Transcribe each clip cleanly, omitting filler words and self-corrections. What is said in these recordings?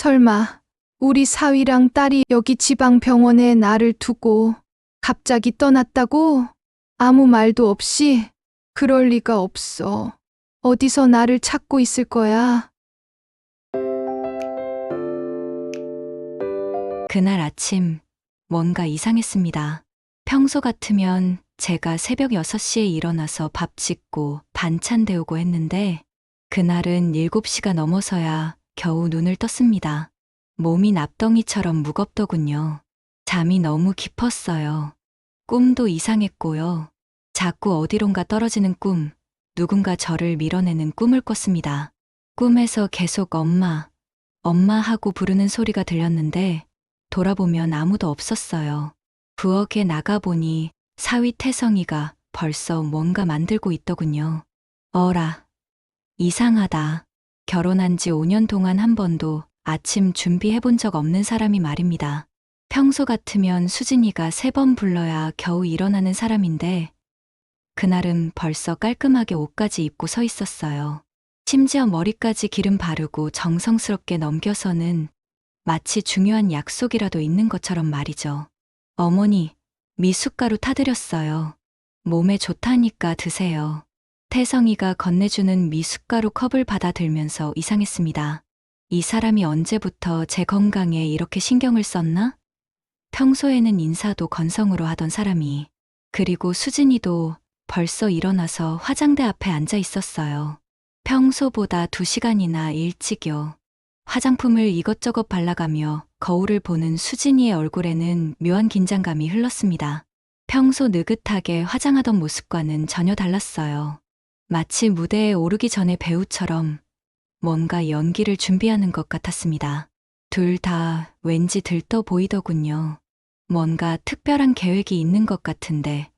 설마 우리 사위랑 딸이 여기 지방병원에 나를 두고 갑자기 떠났다고? 아무 말도 없이? 그럴 리가 없어. 어디서 나를 찾고 있을 거야? 그날 아침 뭔가 이상했습니다. 평소 같으면 제가 새벽 6시에 일어나서 밥 짓고 반찬 데우고 했는데 그날은 7시가 넘어서야 겨우 눈을 떴습니다. 몸이 납덩이처럼 무겁더군요. 잠이 너무 깊었어요. 꿈도 이상했고요. 자꾸 어디론가 떨어지는 꿈, 누군가 저를 밀어내는 꿈을 꿨습니다. 꿈에서 계속 엄마, 엄마 하고 부르는 소리가 들렸는데 돌아보면 아무도 없었어요. 부엌에 나가보니 사위 태성이가 벌써 뭔가 만들고 있더군요. 어라, 이상하다. 결혼한 지 5년 동안 한 번도 아침 준비해본 적 없는 사람이 말입니다. 평소 같으면 수진이가 3번 불러야 겨우 일어나는 사람인데 그날은 벌써 깔끔하게 옷까지 입고 서 있었어요. 심지어 머리까지 기름 바르고 정성스럽게 넘겨서는 마치 중요한 약속이라도 있는 것처럼 말이죠. 어머니, 미숫가루 타드렸어요. 몸에 좋다니까 드세요. 태성이가 건네주는 미숫가루 컵을 받아들면서 이상했습니다. 이 사람이 언제부터 제 건강에 이렇게 신경을 썼나? 평소에는 인사도 건성으로 하던 사람이. 그리고 수진이도 벌써 일어나서 화장대 앞에 앉아 있었어요. 평소보다 2시간이나 일찍요. 화장품을 이것저것 발라가며 거울을 보는 수진이의 얼굴에는 묘한 긴장감이 흘렀습니다. 평소 느긋하게 화장하던 모습과는 전혀 달랐어요. 마치 무대에 오르기 전에 배우처럼 뭔가 연기를 준비하는 것 같았습니다. 둘 다 왠지 들떠 보이더군요. 뭔가 특별한 계획이 있는 것 같은데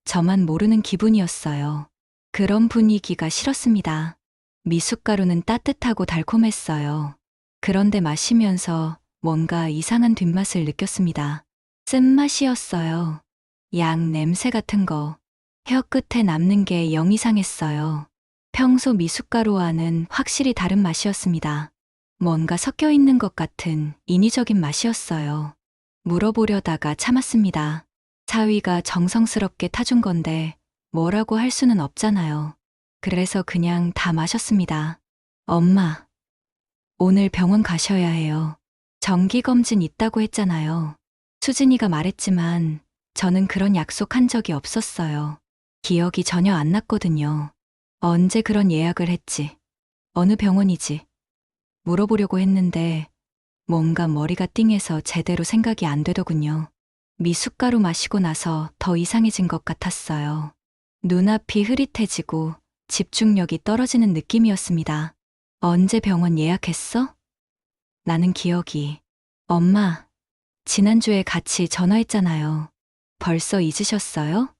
저만 모르는 기분이었어요. 그런 분위기가 싫었습니다. 미숫가루는 따뜻하고 달콤했어요. 그런데 마시면서 뭔가 이상한 뒷맛을 느꼈습니다. 쓴맛이었어요. 약 냄새 같은 거. 혀끝에 남는 게 영 이상했어요. 평소 미숫가루와는 확실히 다른 맛이었습니다. 뭔가 섞여 있는 것 같은 인위적인 맛이었어요. 물어보려다가 참았습니다. 사위가 정성스럽게 타준 건데 뭐라고 할 수는 없잖아요. 그래서 그냥 다 마셨습니다. 엄마, 오늘 병원 가셔야 해요. 정기검진 있다고 했잖아요. 수진이가 말했지만 저는 그런 약속 한 적이 없었어요. 기억이 전혀 안 났거든요. 언제 그런 예약을 했지? 어느 병원이지? 물어보려고 했는데 뭔가 머리가 띵해서 제대로 생각이 안 되더군요. 미숫가루 마시고 나서 더 이상해진 것 같았어요. 눈앞이 흐릿해지고 집중력이 떨어지는 느낌이었습니다. 언제 병원 예약했어? 나는 기억이. 엄마, 지난주에 같이 전화했잖아요. 벌써 잊으셨어요?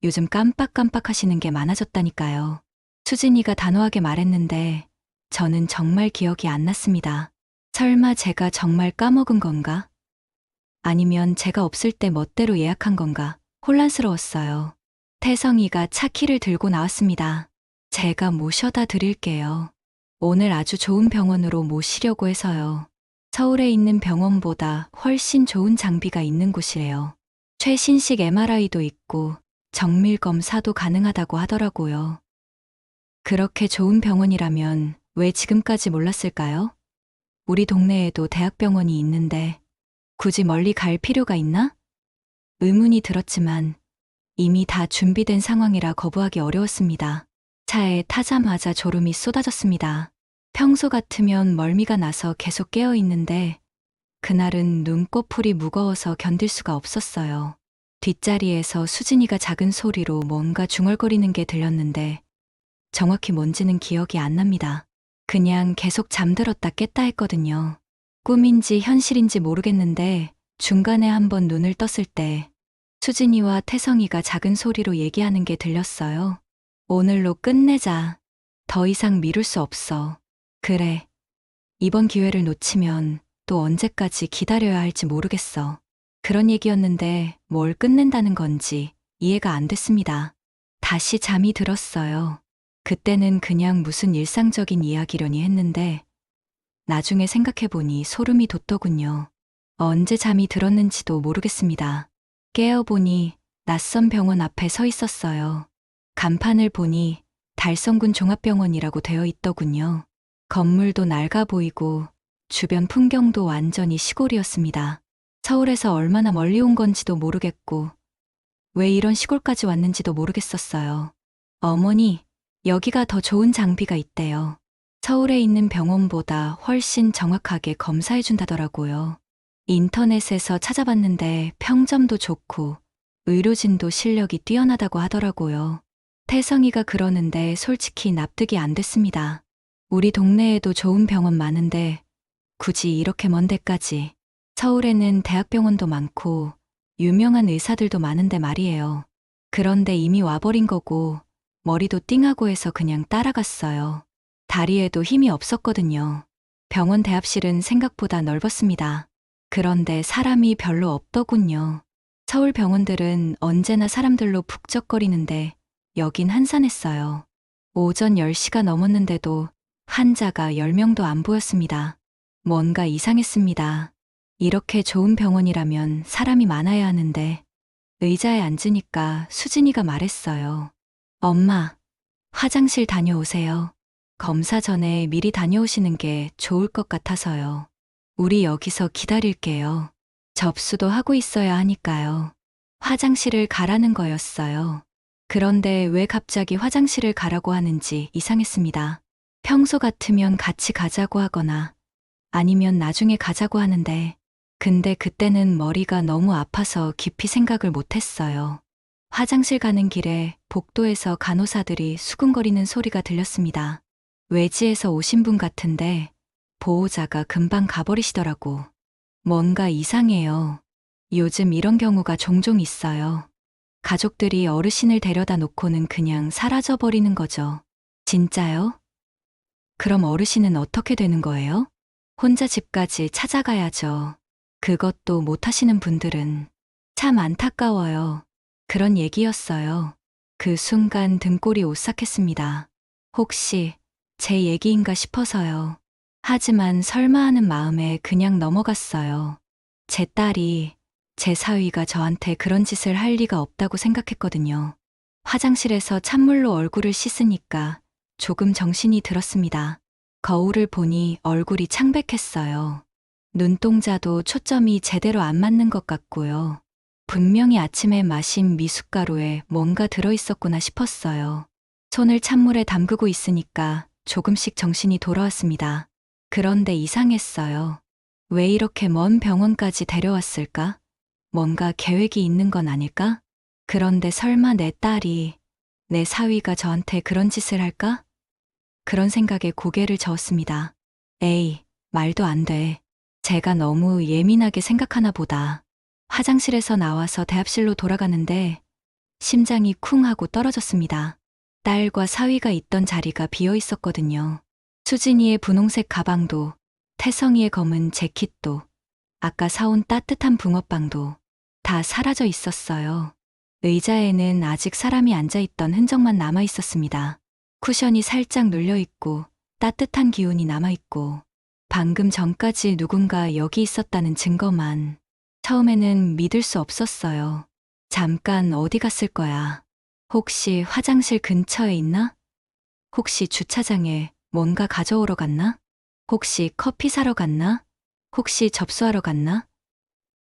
요즘 깜빡깜빡 하시는 게 많아졌다니까요. 수진이가 단호하게 말했는데 저는 정말 기억이 안 났습니다. 설마 제가 정말 까먹은 건가? 아니면 제가 없을 때 멋대로 예약한 건가? 혼란스러웠어요. 태성이가 차 키를 들고 나왔습니다. 제가 모셔다 드릴게요. 오늘 아주 좋은 병원으로 모시려고 해서요. 서울에 있는 병원보다 훨씬 좋은 장비가 있는 곳이래요. 최신식 MRI도 있고 정밀 검사도 가능하다고 하더라고요. 그렇게 좋은 병원이라면 왜 지금까지 몰랐을까요? 우리 동네에도 대학병원이 있는데 굳이 멀리 갈 필요가 있나? 의문이 들었지만 이미 다 준비된 상황이라 거부하기 어려웠습니다. 차에 타자마자 졸음이 쏟아졌습니다. 평소 같으면 멀미가 나서 계속 깨어 있는데 그날은 눈꺼풀이 무거워서 견딜 수가 없었어요. 뒷자리에서 수진이가 작은 소리로 뭔가 중얼거리는 게 들렸는데 정확히 뭔지는 기억이 안 납니다. 그냥 계속 잠들었다 깼다 했거든요. 꿈인지 현실인지 모르겠는데 중간에 한번 눈을 떴을 때 수진이와 태성이가 작은 소리로 얘기하는 게 들렸어요. 오늘로 끝내자. 더 이상 미룰 수 없어. 그래. 이번 기회를 놓치면 또 언제까지 기다려야 할지 모르겠어. 그런 얘기였는데 뭘 끝낸다는 건지 이해가 안 됐습니다. 다시 잠이 들었어요. 그때는 그냥 무슨 일상적인 이야기려니 했는데 나중에 생각해보니 소름이 돋더군요. 언제 잠이 들었는지도 모르겠습니다. 깨어보니 낯선 병원 앞에 서 있었어요. 간판을 보니 달성군 종합병원이라고 되어 있더군요. 건물도 낡아 보이고 주변 풍경도 완전히 시골이었습니다. 서울에서 얼마나 멀리 온 건지도 모르겠고 왜 이런 시골까지 왔는지도 모르겠었어요. 어머니, 여기가 더 좋은 장비가 있대요. 서울에 있는 병원보다 훨씬 정확하게 검사해 준다더라고요. 인터넷에서 찾아봤는데 평점도 좋고 의료진도 실력이 뛰어나다고 하더라고요. 태성이가 그러는데 솔직히 납득이 안 됐습니다. 우리 동네에도 좋은 병원 많은데 굳이 이렇게 먼 데까지. 서울에는 대학병원도 많고 유명한 의사들도 많은데 말이에요. 그런데 이미 와버린 거고 머리도 띵하고 해서 그냥 따라갔어요. 다리에도 힘이 없었거든요. 병원 대합실은 생각보다 넓었습니다. 그런데 사람이 별로 없더군요. 서울 병원들은 언제나 사람들로 북적거리는데 여긴 한산했어요. 오전 10시가 넘었는데도 환자가 10명도 안 보였습니다. 뭔가 이상했습니다. 이렇게 좋은 병원이라면 사람이 많아야 하는데 의자에 앉으니까 수진이가 말했어요. 엄마, 화장실 다녀오세요. 검사 전에 미리 다녀오시는 게 좋을 것 같아서요. 우리 여기서 기다릴게요. 접수도 하고 있어야 하니까요. 화장실을 가라는 거였어요. 그런데 왜 갑자기 화장실을 가라고 하는지 이상했습니다. 평소 같으면 같이 가자고 하거나 아니면 나중에 가자고 하는데 근데 그때는 머리가 너무 아파서 깊이 생각을 못했어요. 화장실 가는 길에 복도에서 간호사들이 수근거리는 소리가 들렸습니다. 외지에서 오신 분 같은데 보호자가 금방 가버리시더라고. 뭔가 이상해요. 요즘 이런 경우가 종종 있어요. 가족들이 어르신을 데려다 놓고는 그냥 사라져버리는 거죠. 진짜요? 그럼 어르신은 어떻게 되는 거예요? 혼자 집까지 찾아가야죠. 그것도 못하시는 분들은 참 안타까워요. 그런 얘기였어요. 그 순간 등골이 오싹했습니다. 혹시 제 얘기인가 싶어서요. 하지만 설마 하는 마음에 그냥 넘어갔어요. 제 딸이, 제 사위가 저한테 그런 짓을 할 리가 없다고 생각했거든요. 화장실에서 찬물로 얼굴을 씻으니까 조금 정신이 들었습니다. 거울을 보니 얼굴이 창백했어요. 눈동자도 초점이 제대로 안 맞는 것 같고요. 분명히 아침에 마신 미숫가루에 뭔가 들어있었구나 싶었어요. 손을 찬물에 담그고 있으니까 조금씩 정신이 돌아왔습니다. 그런데 이상했어요. 왜 이렇게 먼 병원까지 데려왔을까? 뭔가 계획이 있는 건 아닐까? 그런데 설마 내 딸이, 내 사위가 저한테 그런 짓을 할까? 그런 생각에 고개를 저었습니다. 에이, 말도 안 돼. 제가 너무 예민하게 생각하나 보다. 화장실에서 나와서 대합실로 돌아가는데 심장이 쿵 하고 떨어졌습니다. 딸과 사위가 있던 자리가 비어 있었거든요. 수진이의 분홍색 가방도, 태성이의 검은 재킷도, 아까 사온 따뜻한 붕어빵도 다 사라져 있었어요. 의자에는 아직 사람이 앉아있던 흔적만 남아 있었습니다. 쿠션이 살짝 눌려 있고 따뜻한 기운이 남아 있고 방금 전까지 누군가 여기 있었다는 증거만. 처음에는 믿을 수 없었어요. 잠깐 어디 갔을 거야. 혹시 화장실 근처에 있나? 혹시 주차장에 뭔가 가져오러 갔나? 혹시 커피 사러 갔나? 혹시 접수하러 갔나?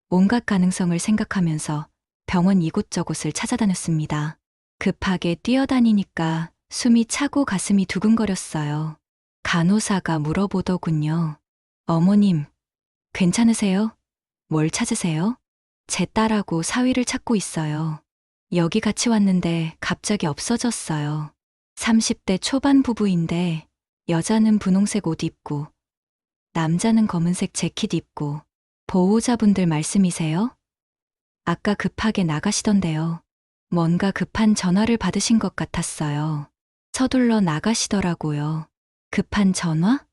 온갖 가능성을 생각하면서 병원 이곳저곳을 찾아다녔습니다. 급하게 뛰어다니니까 숨이 차고 가슴이 두근거렸어요. 간호사가 물어보더군요. 어머님, 괜찮으세요? 뭘 찾으세요? 제 딸하고 사위를 찾고 있어요. 여기 같이 왔는데 갑자기 없어졌어요. 30대 초반 부부인데 여자는 분홍색 옷 입고 남자는 검은색 재킷 입고 보호자분들 말씀이세요? 아까 급하게 나가시던데요. 뭔가 급한 전화를 받으신 것 같았어요. 서둘러 나가시더라고요. 급한 전화?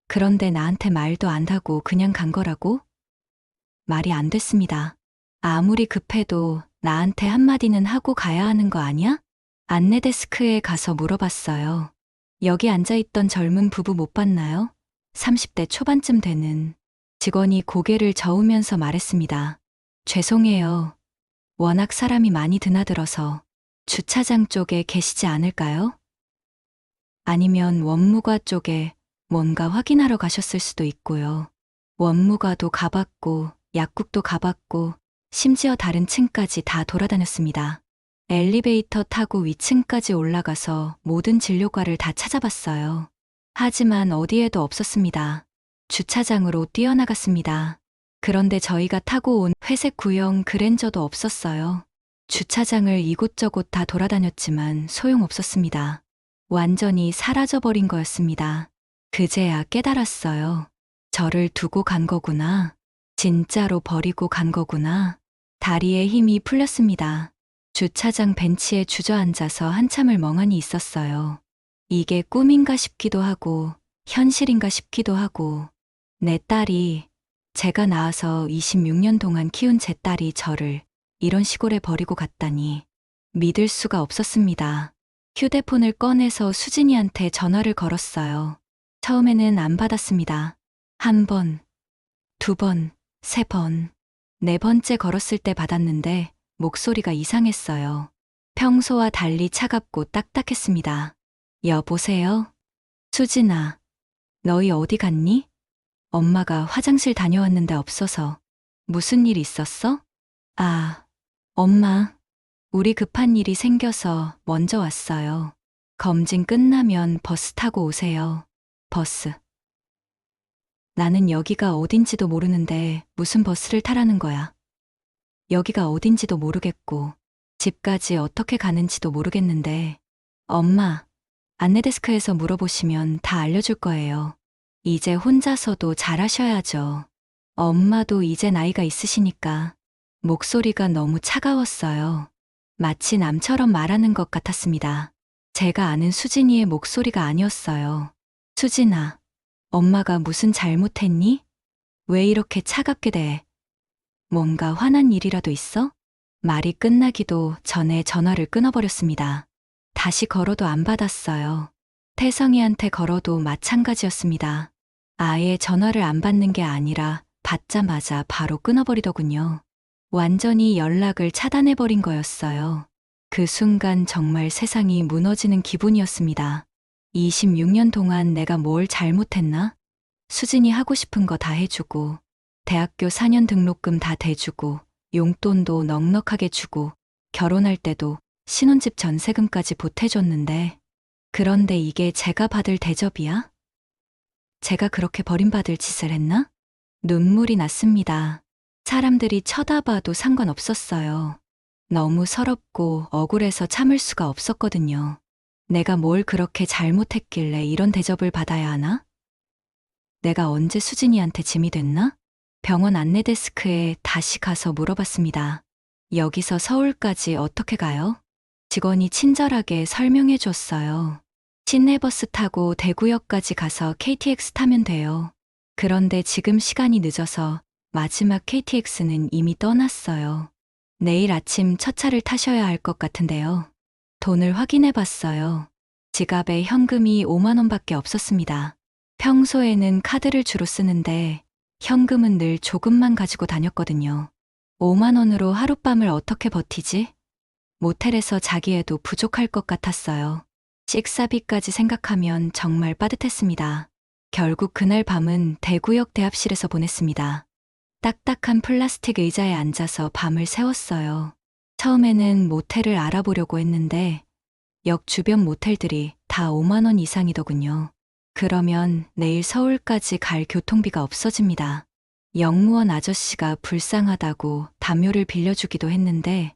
그런데 나한테 말도 안 하고 그냥 간 거라고? 말이 안 됐습니다. 아무리 급해도 나한테 한마디는 하고 가야 하는 거 아니야? 안내 데스크에 가서 물어봤어요. 여기 앉아있던 젊은 부부 못 봤나요? 30대 초반쯤 되는 직원이 고개를 저으면서 말했습니다. 죄송해요. 워낙 사람이 많이 드나들어서 주차장 쪽에 계시지 않을까요? 아니면 원무과 쪽에 뭔가 확인하러 가셨을 수도 있고요. 원무과도 가봤고, 약국도 가봤고, 심지어 다른 층까지 다 돌아다녔습니다. 엘리베이터 타고 위층까지 올라가서 모든 진료과를 다 찾아봤어요. 하지만 어디에도 없었습니다. 주차장으로 뛰어나갔습니다. 그런데 저희가 타고 온 회색 구형 그랜저도 없었어요. 주차장을 이곳저곳 다 돌아다녔지만 소용없었습니다. 완전히 사라져버린 거였습니다. 그제야 깨달았어요. 저를 두고 간 거구나. 진짜로 버리고 간 거구나. 다리에 힘이 풀렸습니다. 주차장 벤치에 주저앉아서 한참을 멍하니 있었어요. 이게 꿈인가 싶기도 하고 현실인가 싶기도 하고 내 딸이 제가 낳아서 26년 동안 키운 제 딸이 저를 이런 시골에 버리고 갔다니 믿을 수가 없었습니다. 휴대폰을 꺼내서 수진이한테 전화를 걸었어요. 처음에는 안 받았습니다. 한 번, 두 번, 세 번, 네 번째 걸었을 때 받았는데 목소리가 이상했어요. 평소와 달리 차갑고 딱딱했습니다. 여보세요? 수진아, 너희 어디 갔니? 엄마가 화장실 다녀왔는데 없어서. 무슨 일 있었어? 아, 엄마, 우리 급한 일이 생겨서 먼저 왔어요. 검진 끝나면 버스 타고 오세요. 버스. 나는 여기가 어딘지도 모르는데 무슨 버스를 타라는 거야. 여기가 어딘지도 모르겠고 집까지 어떻게 가는지도 모르겠는데 엄마, 안내데스크에서 물어보시면 다 알려줄 거예요. 이제 혼자서도 잘하셔야죠. 엄마도 이제 나이가 있으시니까. 목소리가 너무 차가웠어요. 마치 남처럼 말하는 것 같았습니다. 제가 아는 수진이의 목소리가 아니었어요. 수진아, 엄마가 무슨 잘못했니? 왜 이렇게 차갑게 대? 뭔가 화난 일이라도 있어? 말이 끝나기도 전에 전화를 끊어버렸습니다. 다시 걸어도 안 받았어요. 태성이한테 걸어도 마찬가지였습니다. 아예 전화를 안 받는 게 아니라 받자마자 바로 끊어버리더군요. 완전히 연락을 차단해버린 거였어요. 그 순간 정말 세상이 무너지는 기분이었습니다. 26년 동안 내가 뭘 잘못했나? 수진이 하고 싶은 거 다 해주고, 대학교 4년 등록금 다 대주고, 용돈도 넉넉하게 주고, 결혼할 때도 신혼집 전세금까지 보태줬는데, 그런데 이게 제가 받을 대접이야? 제가 그렇게 버림받을 짓을 했나? 눈물이 났습니다. 사람들이 쳐다봐도 상관없었어요. 너무 서럽고 억울해서 참을 수가 없었거든요. 내가 뭘 그렇게 잘못했길래 이런 대접을 받아야 하나? 내가 언제 수진이한테 짐이 됐나? 병원 안내데스크에 다시 가서 물어봤습니다. 여기서 서울까지 어떻게 가요? 직원이 친절하게 설명해 줬어요. 시내버스 타고 대구역까지 가서 KTX 타면 돼요. 그런데 지금 시간이 늦어서 마지막 KTX는 이미 떠났어요. 내일 아침 첫 차를 타셔야 할 것 같은데요. 돈을 확인해 봤어요. 지갑에 현금이 5만 원밖에 없었습니다. 평소에는 카드를 주로 쓰는데 현금은 늘 조금만 가지고 다녔거든요. 5만 원으로 하룻밤을 어떻게 버티지? 모텔에서 자기에도 부족할 것 같았어요. 식사비까지 생각하면 정말 빠듯했습니다. 결국 그날 밤은 대구역 대합실에서 보냈습니다. 딱딱한 플라스틱 의자에 앉아서 밤을 새웠어요. 처음에는 모텔을 알아보려고 했는데 역 주변 모텔들이 다 5만 원 이상이더군요. 그러면 내일 서울까지 갈 교통비가 없어집니다. 영무원 아저씨가 불쌍하다고 담요를 빌려주기도 했는데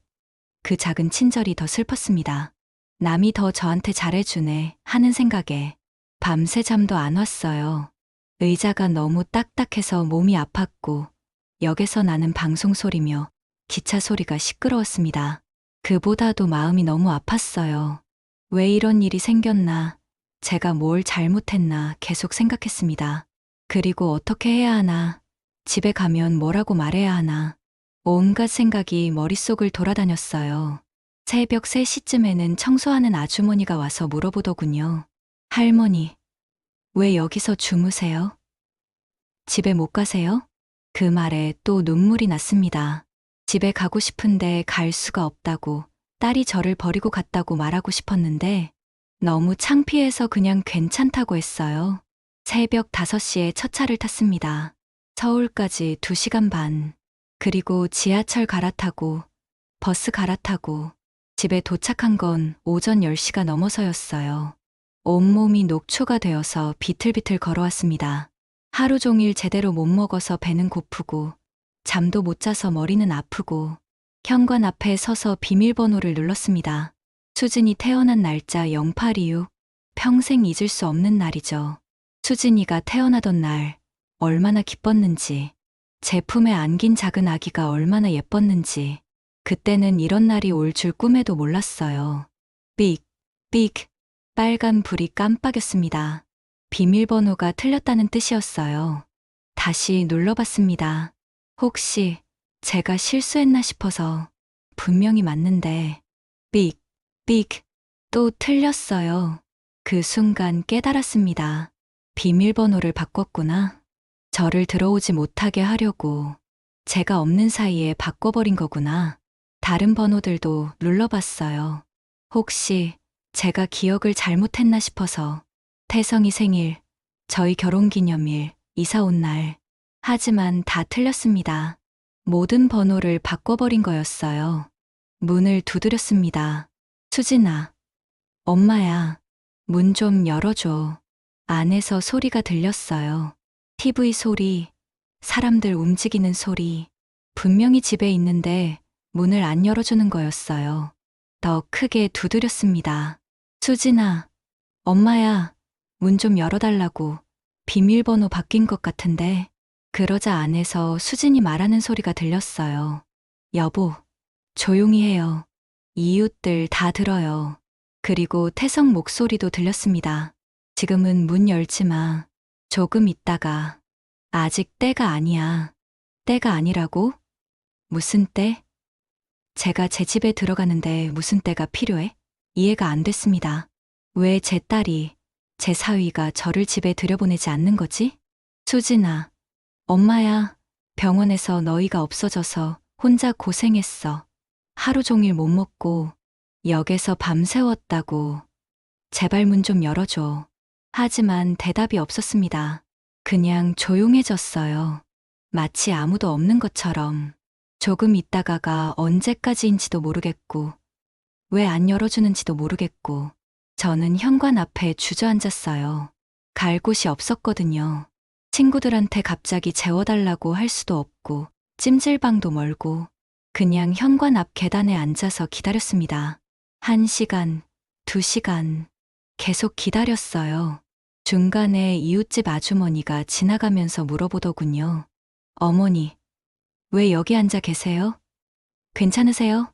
그 작은 친절이 더 슬펐습니다. 남이 더 저한테 잘해주네 하는 생각에 밤새 잠도 안 왔어요. 의자가 너무 딱딱해서 몸이 아팠고 역에서 나는 방송 소리며 기차 소리가 시끄러웠습니다. 그보다도 마음이 너무 아팠어요. 왜 이런 일이 생겼나, 제가 뭘 잘못했나 계속 생각했습니다. 그리고 어떻게 해야 하나, 집에 가면 뭐라고 말해야 하나, 온갖 생각이 머릿속을 돌아다녔어요. 새벽 3시쯤에는 청소하는 아주머니가 와서 물어보더군요. 할머니, 왜 여기서 주무세요? 집에 못 가세요? 그 말에 또 눈물이 났습니다. 집에 가고 싶은데 갈 수가 없다고, 딸이 저를 버리고 갔다고 말하고 싶었는데 너무 창피해서 그냥 괜찮다고 했어요. 새벽 5시에 첫 차를 탔습니다. 서울까지 2시간 반. 그리고 지하철 갈아타고 버스 갈아타고 집에 도착한 건 오전 10시가 넘어서였어요. 온몸이 녹초가 되어서 비틀비틀 걸어왔습니다. 하루 종일 제대로 못 먹어서 배는 고프고 잠도 못 자서 머리는 아프고 현관 앞에 서서 비밀번호를 눌렀습니다. 수진이 태어난 날짜 0826. 평생 잊을 수 없는 날이죠. 수진이가 태어나던 날 얼마나 기뻤는지, 제 품에 안긴 작은 아기가 얼마나 예뻤는지, 그때는 이런 날이 올 줄 꿈에도 몰랐어요. 삑, 삑, 빨간 불이 깜빡였습니다. 비밀번호가 틀렸다는 뜻이었어요. 다시 눌러봤습니다. 혹시 제가 실수했나 싶어서 분명히 맞는데, 삑, 삑, 또 틀렸어요. 그 순간 깨달았습니다. 비밀번호를 바꿨구나. 저를 들어오지 못하게 하려고 제가 없는 사이에 바꿔버린 거구나. 다른 번호들도 눌러봤어요. 혹시 제가 기억을 잘못했나 싶어서 태성이 생일, 저희 결혼기념일, 이사 온 날. 하지만 다 틀렸습니다. 모든 번호를 바꿔버린 거였어요. 문을 두드렸습니다. 수진아, 엄마야, 문 좀 열어줘. 안에서 소리가 들렸어요. TV 소리, 사람들 움직이는 소리. 분명히 집에 있는데 문을 안 열어주는 거였어요. 더 크게 두드렸습니다. 수진아, 엄마야, 문 좀 열어달라고. 비밀번호 바뀐 것 같은데. 그러자 안에서 수진이 말하는 소리가 들렸어요. 여보, 조용히 해요. 이웃들 다 들어요. 그리고 태성 목소리도 들렸습니다. 지금은 문 열지 마. 조금 있다가. 아직 때가 아니야. 때가 아니라고? 무슨 때? 제가 제 집에 들어가는데 무슨 때가 필요해? 이해가 안 됐습니다. 왜 제 딸이, 제 사위가 저를 집에 들여보내지 않는 거지? 수진아, 엄마야, 병원에서 너희가 없어져서 혼자 고생했어. 하루 종일 못 먹고 역에서 밤새웠다고. 제발 문 좀 열어줘. 하지만 대답이 없었습니다. 그냥 조용해졌어요. 마치 아무도 없는 것처럼. 조금 있다가가 언제까지인지도 모르겠고, 왜 안 열어주는지도 모르겠고, 저는 현관 앞에 주저앉았어요. 갈 곳이 없었거든요. 친구들한테 갑자기 재워달라고 할 수도 없고, 찜질방도 멀고, 그냥 현관 앞 계단에 앉아서 기다렸습니다. 1시간, 2시간, 계속 기다렸어요. 중간에 이웃집 아주머니가 지나가면서 물어보더군요. 어머니, 왜 여기 앉아 계세요? 괜찮으세요?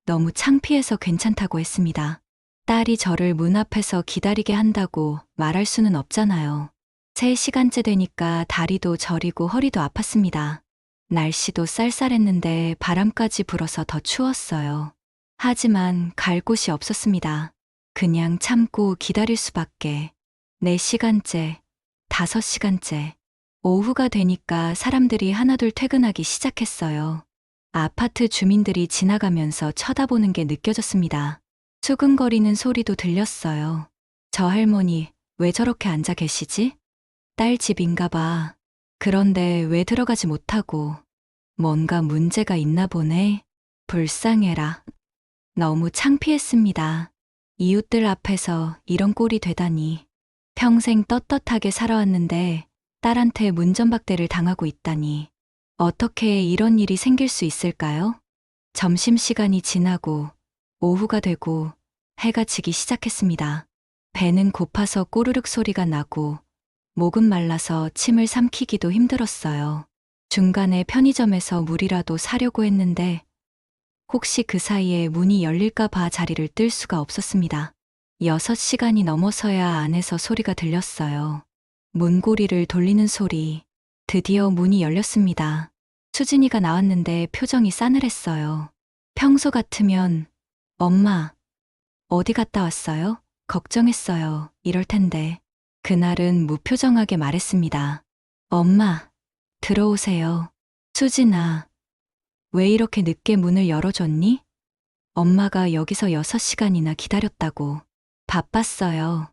너무 창피해서 괜찮다고 했습니다. 딸이 저를 문 앞에서 기다리게 한다고 말할 수는 없잖아요. 3시간째 되니까 다리도 저리고 허리도 아팠습니다. 날씨도 쌀쌀했는데 바람까지 불어서 더 추웠어요. 하지만 갈 곳이 없었습니다. 그냥 참고 기다릴 수밖에. 4시간째, 5시간째. 오후가 되니까 사람들이 하나둘 퇴근하기 시작했어요. 아파트 주민들이 지나가면서 쳐다보는 게 느껴졌습니다. 수근거리는 소리도 들렸어요. 저 할머니 왜 저렇게 앉아 계시지? 딸 집인가 봐. 그런데 왜 들어가지 못하고. 뭔가 문제가 있나 보네. 불쌍해라. 너무 창피했습니다. 이웃들 앞에서 이런 꼴이 되다니. 평생 떳떳하게 살아왔는데 딸한테 문전박대를 당하고 있다니. 어떻게 이런 일이 생길 수 있을까요? 점심시간이 지나고 오후가 되고 해가 지기 시작했습니다. 배는 고파서 꼬르륵 소리가 나고 목은 말라서 침을 삼키기도 힘들었어요. 중간에 편의점에서 물이라도 사려고 했는데 혹시 그 사이에 문이 열릴까 봐 자리를 뜰 수가 없었습니다. 6시간이 넘어서야 안에서 소리가 들렸어요. 문고리를 돌리는 소리. 드디어 문이 열렸습니다. 수진이가 나왔는데 표정이 싸늘했어요. 평소 같으면 엄마, 어디 갔다 왔어요? 걱정했어요. 이럴 텐데. 그날은 무표정하게 말했습니다. 엄마, 들어오세요. 수진아, 왜 이렇게 늦게 문을 열어줬니? 엄마가 여기서 6시간이나 기다렸다고. 바빴어요.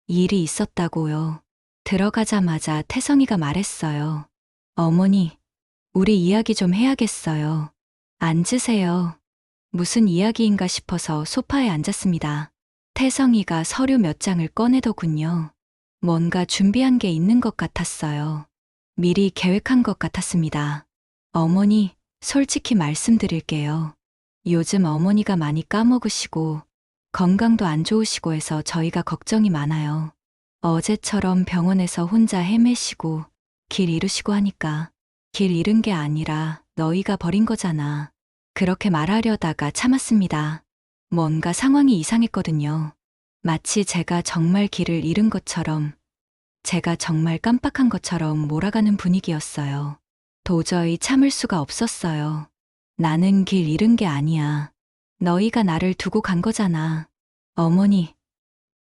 일이 있었다고요. 들어가자마자 태성이가 말했어요. 어머니, 우리 이야기 좀 해야겠어요. 앉으세요. 무슨 이야기인가 싶어서 소파에 앉았습니다. 태성이가 서류 몇 장을 꺼내더군요. 뭔가 준비한 게 있는 것 같았어요. 미리 계획한 것 같았습니다. 어머니, 솔직히 말씀드릴게요. 요즘 어머니가 많이 까먹으시고 건강도 안 좋으시고 해서 저희가 걱정이 많아요. 어제처럼 병원에서 혼자 헤매시고 길 잃으시고 하니까 길 잃은 게 아니라 너희가 버린 거잖아. 그렇게 말하려다가 참았습니다. 뭔가 상황이 이상했거든요. 마치 제가 정말 길을 잃은 것처럼, 제가 정말 깜빡한 것처럼 몰아가는 분위기였어요. 도저히 참을 수가 없었어요. 나는 길 잃은 게 아니야. 너희가 나를 두고 간 거잖아. 어머니,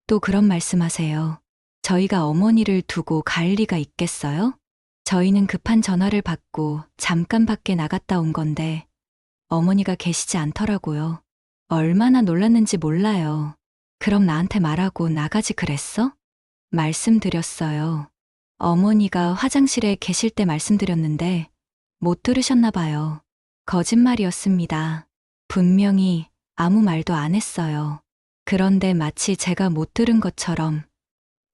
또 그런 말씀하세요. 저희가 어머니를 두고 갈 리가 있겠어요? 저희는 급한 전화를 받고 잠깐 밖에 나갔다 온 건데 어머니가 계시지 않더라고요. 얼마나 놀랐는지 몰라요. 그럼 나한테 말하고 나가지 그랬어? 말씀드렸어요. 어머니가 화장실에 계실 때 말씀드렸는데 못 들으셨나 봐요. 거짓말이었습니다. 분명히 아무 말도 안 했어요. 그런데 마치 제가 못 들은 것처럼,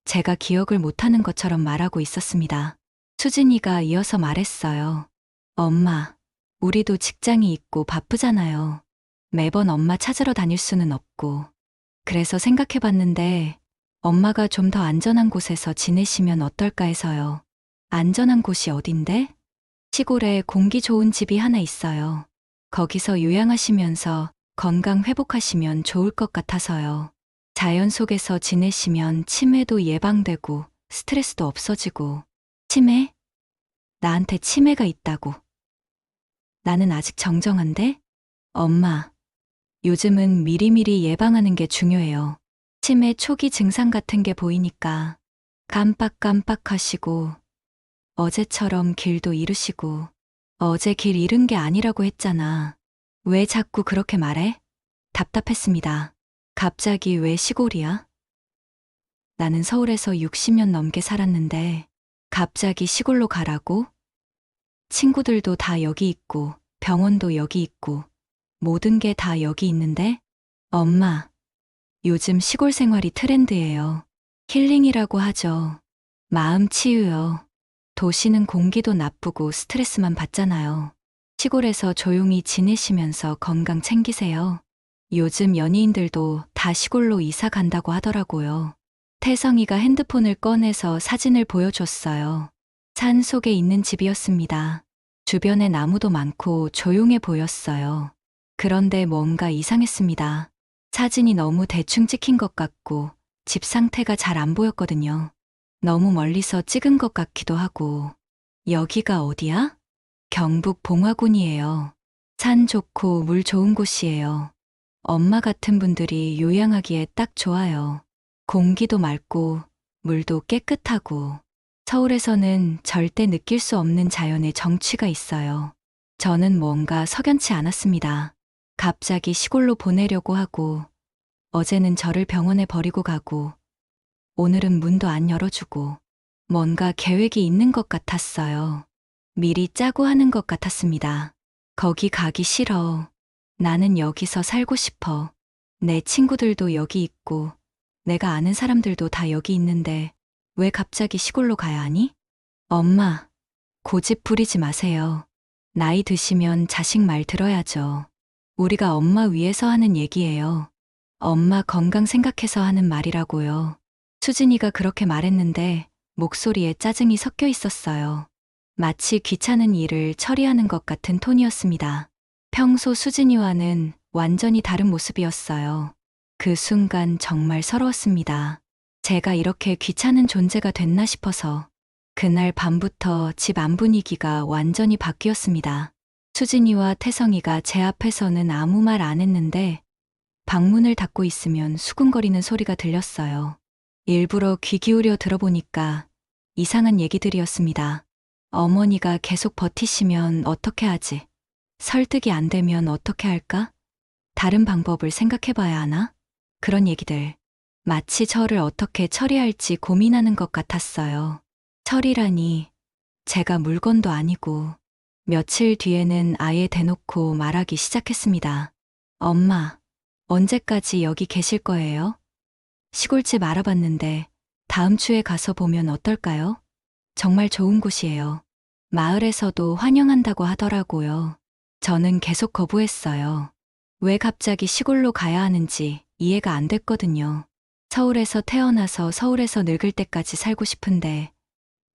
제가 기억을 못하는 것처럼 말하고 있었습니다. 수진이가 이어서 말했어요. 엄마, 우리도 직장이 있고 바쁘잖아요. 매번 엄마 찾으러 다닐 수는 없고. 그래서 생각해봤는데 엄마가 좀 더 안전한 곳에서 지내시면 어떨까 해서요. 안전한 곳이 어딘데? 시골에 공기 좋은 집이 하나 있어요. 거기서 요양하시면서 건강 회복하시면 좋을 것 같아서요. 자연 속에서 지내시면 치매도 예방되고 스트레스도 없어지고. 치매? 나한테 치매가 있다고. 나는 아직 정정한데? 엄마, 요즘은 미리미리 예방하는 게 중요해요. 치매 초기 증상 같은 게 보이니까 깜빡깜빡하시고 어제처럼 길도 잃으시고. 어제 길 잃은 게 아니라고 했잖아. 왜 자꾸 그렇게 말해? 답답했습니다. 갑자기 왜 시골이야? 나는 서울에서 60년 넘게 살았는데 갑자기 시골로 가라고? 친구들도 다 여기 있고 병원도 여기 있고 모든 게 다 여기 있는데? 엄마, 요즘 시골 생활이 트렌드예요. 힐링이라고 하죠. 마음 치유요. 도시는 공기도 나쁘고 스트레스만 받잖아요. 시골에서 조용히 지내시면서 건강 챙기세요. 요즘 연예인들도 다 시골로 이사 간다고 하더라고요. 태성이가 핸드폰을 꺼내서 사진을 보여줬어요. 산 속에 있는 집이었습니다. 주변에 나무도 많고 조용해 보였어요. 그런데 뭔가 이상했습니다. 사진이 너무 대충 찍힌 것 같고 집 상태가 잘 안 보였거든요. 너무 멀리서 찍은 것 같기도 하고. 여기가 어디야? 경북 봉화군이에요. 산 좋고 물 좋은 곳이에요. 엄마 같은 분들이 요양하기에 딱 좋아요. 공기도 맑고 물도 깨끗하고. 서울에서는 절대 느낄 수 없는 자연의 정취가 있어요. 저는 뭔가 석연치 않았습니다. 갑자기 시골로 보내려고 하고, 어제는 저를 병원에 버리고 가고, 오늘은 문도 안 열어주고, 뭔가 계획이 있는 것 같았어요. 미리 짜고 하는 것 같았습니다. 거기 가기 싫어. 나는 여기서 살고 싶어. 내 친구들도 여기 있고, 내가 아는 사람들도 다 여기 있는데, 왜 갑자기 시골로 가야 하니? 엄마, 고집 부리지 마세요. 나이 드시면 자식 말 들어야죠. 우리가 엄마 위해서 하는 얘기예요. 엄마 건강 생각해서 하는 말이라고요. 수진이가 그렇게 말했는데 목소리에 짜증이 섞여 있었어요. 마치 귀찮은 일을 처리하는 것 같은 톤이었습니다. 평소 수진이와는 완전히 다른 모습이었어요. 그 순간 정말 서러웠습니다. 제가 이렇게 귀찮은 존재가 됐나 싶어서. 그날 밤부터 집 안 분위기가 완전히 바뀌었습니다. 수진이와 태성이가 제 앞에서는 아무 말 안 했는데 방문을 닫고 있으면 수근거리는 소리가 들렸어요. 일부러 귀 기울여 들어보니까 이상한 얘기들이었습니다. 어머니가 계속 버티시면 어떻게 하지? 설득이 안 되면 어떻게 할까? 다른 방법을 생각해 봐야 하나? 그런 얘기들. 마치 저를 어떻게 처리할지 고민하는 것 같았어요. 처리라니, 제가 물건도 아니고. 며칠 뒤에는 아예 대놓고 말하기 시작했습니다. 엄마, 언제까지 여기 계실 거예요? 시골집 알아봤는데 다음 주에 가서 보면 어떨까요? 정말 좋은 곳이에요. 마을에서도 환영한다고 하더라고요. 저는 계속 거부했어요. 왜 갑자기 시골로 가야 하는지 이해가 안 됐거든요. 서울에서 태어나서 서울에서 늙을 때까지 살고 싶은데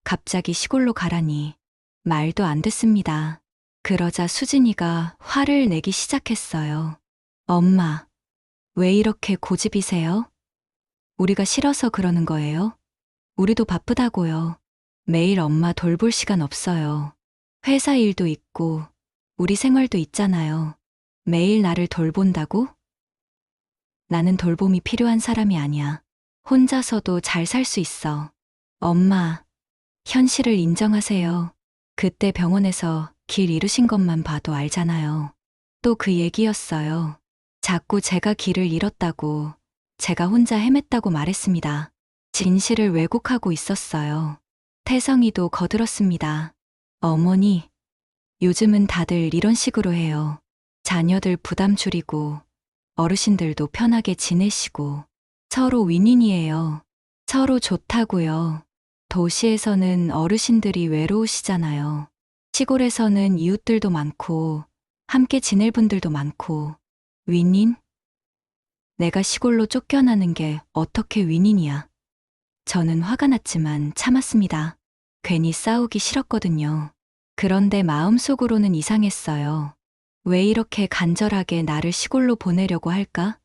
갑자기 시골로 가라니 말도 안 됐습니다. 그러자 수진이가 화를 내기 시작했어요. 엄마, 왜 이렇게 고집이세요? 우리가 싫어서 그러는 거예요? 우리도 바쁘다고요. 매일 엄마 돌볼 시간 없어요. 회사 일도 있고 우리 생활도 있잖아요. 매일 나를 돌본다고? 나는 돌봄이 필요한 사람이 아니야. 혼자서도 잘 살 수 있어. 엄마, 현실을 인정하세요. 그때 병원에서 길 잃으신 것만 봐도 알잖아요. 또 그 얘기였어요. 자꾸 제가 길을 잃었다고, 제가 혼자 헤맸다고 말했습니다. 진실을 왜곡하고 있었어요. 태성이도 거들었습니다. 어머니, 요즘은 다들 이런 식으로 해요. 자녀들 부담 줄이고, 어르신들도 편하게 지내시고, 서로 윈윈이에요. 서로 좋다고요. 도시에서는 어르신들이 외로우시잖아요. 시골에서는 이웃들도 많고, 함께 지낼 분들도 많고, 윈윈? 내가 시골로 쫓겨나는 게 어떻게 윈윈이야. 저는 화가 났지만 참았습니다. 괜히 싸우기 싫었거든요. 그런데 마음속으로는 이상했어요. 왜 이렇게 간절하게 나를 시골로 보내려고 할까?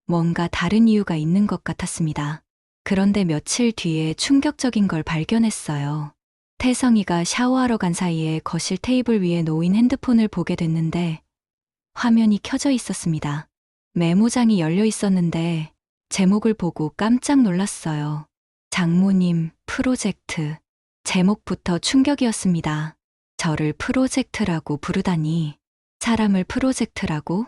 뭔가 다른 이유가 있는 것 같았습니다. 그런데 며칠 뒤에 충격적인 걸 발견했어요. 태성이가 샤워하러 간 사이에 거실 테이블 위에 놓인 핸드폰을 보게 됐는데 화면이 켜져 있었습니다. 메모장이 열려 있었는데 제목을 보고 깜짝 놀랐어요. 장모님 프로젝트. 제목부터 충격이었습니다. 저를 프로젝트라고 부르다니. 사람을 프로젝트라고?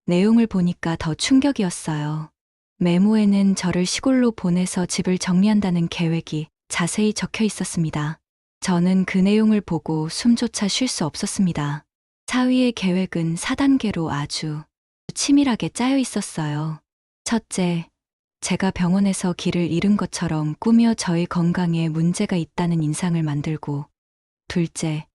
내용을 보니까 더 충격이었어요. 메모에는 저를 시골로 보내서 집을 정리한다는 계획이 자세히 적혀 있었습니다. 저는 그 내용을 보고 숨조차 쉴 수 없었습니다. 사위의 계획은 4단계로 아주 치밀하게 짜여 있었어요. 첫째, 제가 병원에서 길을 잃은 것처럼 꾸며 저의 건강에 문제가 있다는 인상을 만들고, 둘째,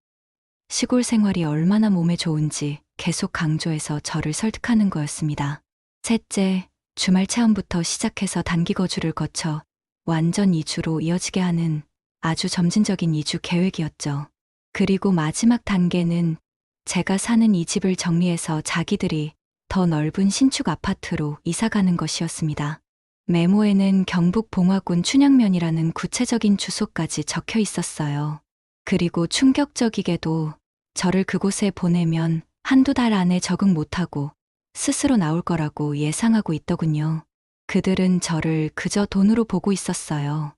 시골 생활이 얼마나 몸에 좋은지 계속 강조해서 저를 설득하는 거였습니다. 셋째, 주말 체험부터 시작해서 단기 거주를 거쳐 완전 이주로 이어지게 하는 아주 점진적인 이주 계획이었죠. 그리고 마지막 단계는 제가 사는 이 집을 정리해서 자기들이 더 넓은 신축 아파트로 이사가는 것이었습니다. 메모에는 경북 봉화군 춘향면이라는 구체적인 주소까지 적혀 있었어요. 그리고 충격적이게도 저를 그곳에 보내면 한두 달 안에 적응 못하고 스스로 나올 거라고 예상하고 있더군요. 그들은 저를 그저 돈으로 보고 있었어요.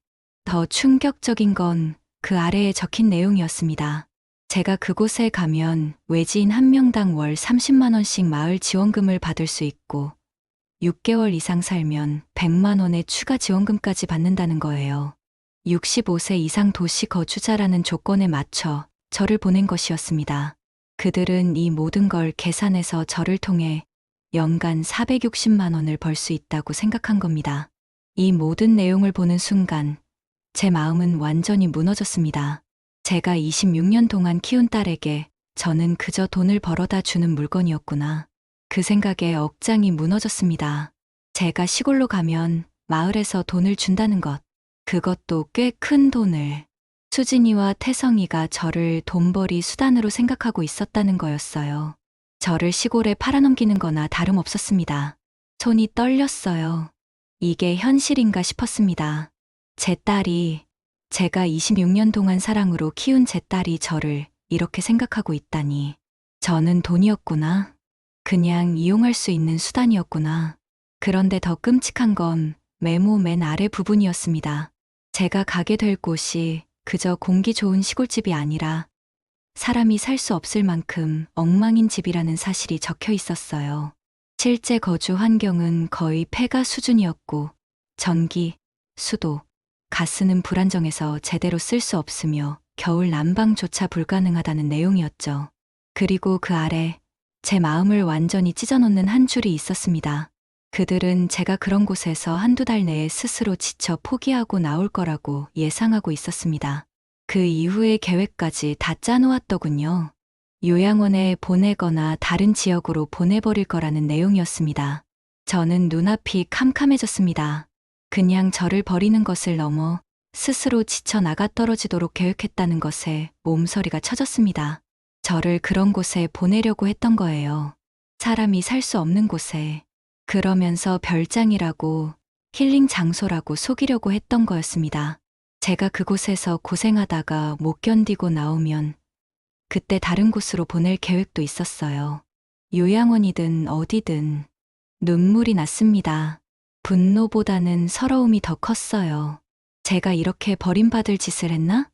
더 충격적인 건 그 아래에 적힌 내용이었습니다. 제가 그곳에 가면 외지인 한 명당 월 30만 원씩 마을 지원금을 받을 수 있고 6개월 이상 살면 100만 원의 추가 지원금까지 받는다는 거예요. 65세 이상 도시 거주자라는 조건에 맞춰 저를 보낸 것이었습니다. 그들은 이 모든 걸 계산해서 저를 통해 연간 460만 원을 벌 수 있다고 생각한 겁니다. 이 모든 내용을 보는 순간 제 마음은 완전히 무너졌습니다. 제가 26년 동안 키운 딸에게 저는 그저 돈을 벌어다 주는 물건이었구나. 그 생각에 억장이 무너졌습니다. 제가 시골로 가면 마을에서 돈을 준다는 것, 그것도 꽤 큰 돈을. 수진이와 태성이가 저를 돈벌이 수단으로 생각하고 있었다는 거였어요. 저를 시골에 팔아넘기는 거나 다름없었습니다. 손이 떨렸어요. 이게 현실인가 싶었습니다. 제 딸이, 제가 26년 동안 사랑으로 키운 제 딸이 저를 이렇게 생각하고 있다니. 저는 돈이었구나. 그냥 이용할 수 있는 수단이었구나. 그런데 더 끔찍한 건 메모 맨 아래 부분이었습니다. 제가 가게 될 곳이 그저 공기 좋은 시골집이 아니라 사람이 살 수 없을 만큼 엉망인 집이라는 사실이 적혀 있었어요. 실제 거주 환경은 거의 폐가 수준이었고 전기, 수도, 가스는 불안정해서 제대로 쓸 수 없으며 겨울 난방조차 불가능하다는 내용이었죠. 그리고 그 아래 제 마음을 완전히 찢어놓는 한 줄이 있었습니다. 그들은 제가 그런 곳에서 한두 달 내에 스스로 지쳐 포기하고 나올 거라고 예상하고 있었습니다. 그 이후의 계획까지 다 짜놓았더군요. 요양원에 보내거나 다른 지역으로 보내버릴 거라는 내용이었습니다. 저는 눈앞이 캄캄해졌습니다. 그냥 저를 버리는 것을 넘어 스스로 지쳐 나가 떨어지도록 계획했다는 것에 몸서리가 쳐졌습니다. 저를 그런 곳에 보내려고 했던 거예요. 사람이 살 수 없는 곳에. 그러면서 별장이라고 힐링 장소라고 속이려고 했던 거였습니다. 제가 그곳에서 고생하다가 못 견디고 나오면 그때 다른 곳으로 보낼 계획도 있었어요. 요양원이든 어디든 눈물이 났습니다. 분노보다는 서러움이 더 컸어요. 제가 이렇게 버림받을 짓을 했나?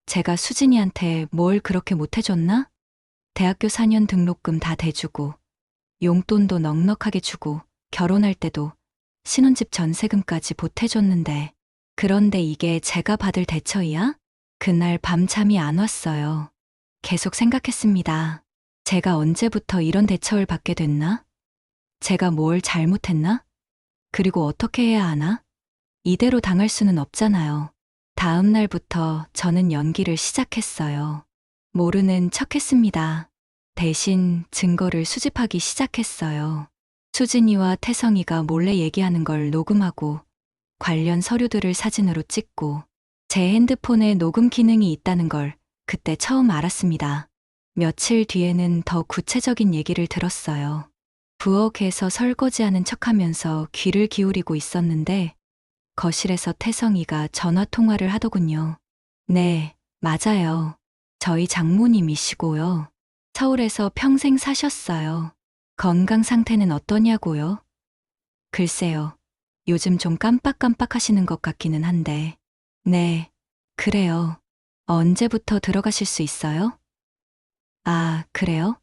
제가 수진이한테 뭘 그렇게 못해줬나? 대학교 4년 등록금 다 대주고 용돈도 넉넉하게 주고 결혼할 때도 신혼집 전세금까지 보태줬는데 그런데 이게 제가 받을 대처이야? 그날 밤잠이 안 왔어요. 계속 생각했습니다. 제가 언제부터 이런 대처를 받게 됐나? 제가 뭘 잘못했나? 그리고 어떻게 해야 하나? 이대로 당할 수는 없잖아요. 다음 날부터 저는 연기를 시작했어요. 모르는 척했습니다. 대신 증거를 수집하기 시작했어요. 수진이와 태성이가 몰래 얘기하는 걸 녹음하고 관련 서류들을 사진으로 찍고 제 핸드폰에 녹음 기능이 있다는 걸 그때 처음 알았습니다. 며칠 뒤에는 더 구체적인 얘기를 들었어요. 부엌에서 설거지하는 척하면서 귀를 기울이고 있었는데 거실에서 태성이가 전화 통화를 하더군요. 네, 맞아요. 저희 장모님이시고요. 서울에서 평생 사셨어요. 건강 상태는 어떠냐고요? 글쎄요. 요즘 좀 깜빡깜빡 하시는 것 같기는 한데. 네, 그래요. 언제부터 들어가실 수 있어요? 아, 그래요?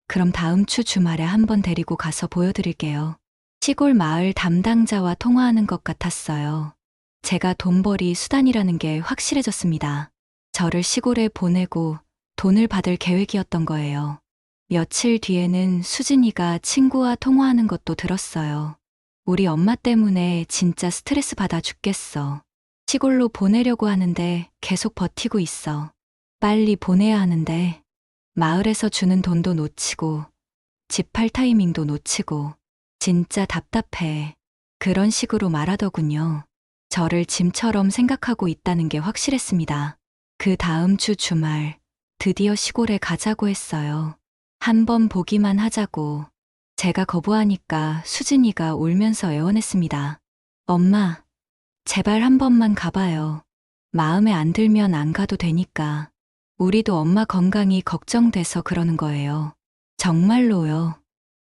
그럼 다음 주 주말에 한번 데리고 가서 보여드릴게요. 시골 마을 담당자와 통화하는 것 같았어요. 제가 돈벌이 수단이라는 게 확실해졌습니다. 저를 시골에 보내고 돈을 받을 계획이었던 거예요. 며칠 뒤에는 수진이가 친구와 통화하는 것도 들었어요. 우리 엄마 때문에 진짜 스트레스 받아 죽겠어. 시골로 보내려고 하는데 계속 버티고 있어. 빨리 보내야 하는데 마을에서 주는 돈도 놓치고 집 팔 타이밍도 놓치고 진짜 답답해. 그런 식으로 말하더군요. 저를 짐처럼 생각하고 있다는 게 확실했습니다. 그 다음 주 주말 드디어 시골에 가자고 했어요. 한번 보기만 하자고. 제가 거부하니까 수진이가 울면서 애원했습니다. 엄마, 제발 한 번만 가봐요. 마음에 안 들면 안 가도 되니까. 우리도 엄마 건강이 걱정돼서 그러는 거예요. 정말로요.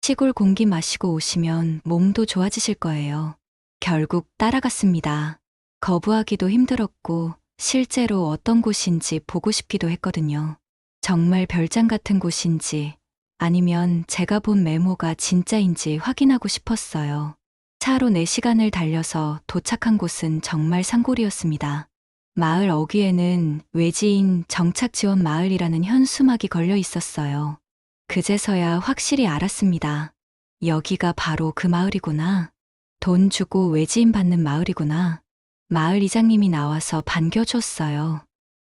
시골 공기 마시고 오시면 몸도 좋아지실 거예요. 결국 따라갔습니다. 거부하기도 힘들었고 실제로 어떤 곳인지 보고 싶기도 했거든요. 정말 별장 같은 곳인지 아니면 제가 본 메모가 진짜인지 확인하고 싶었어요. 차로 4시간을 달려서 도착한 곳은 정말 산골이었습니다. 마을 어귀에는 외지인 정착지원 마을이라는 현수막이 걸려 있었어요. 그제서야 확실히 알았습니다. 여기가 바로 그 마을이구나. 돈 주고 외지인 받는 마을이구나. 마을 이장님이 나와서 반겨줬어요.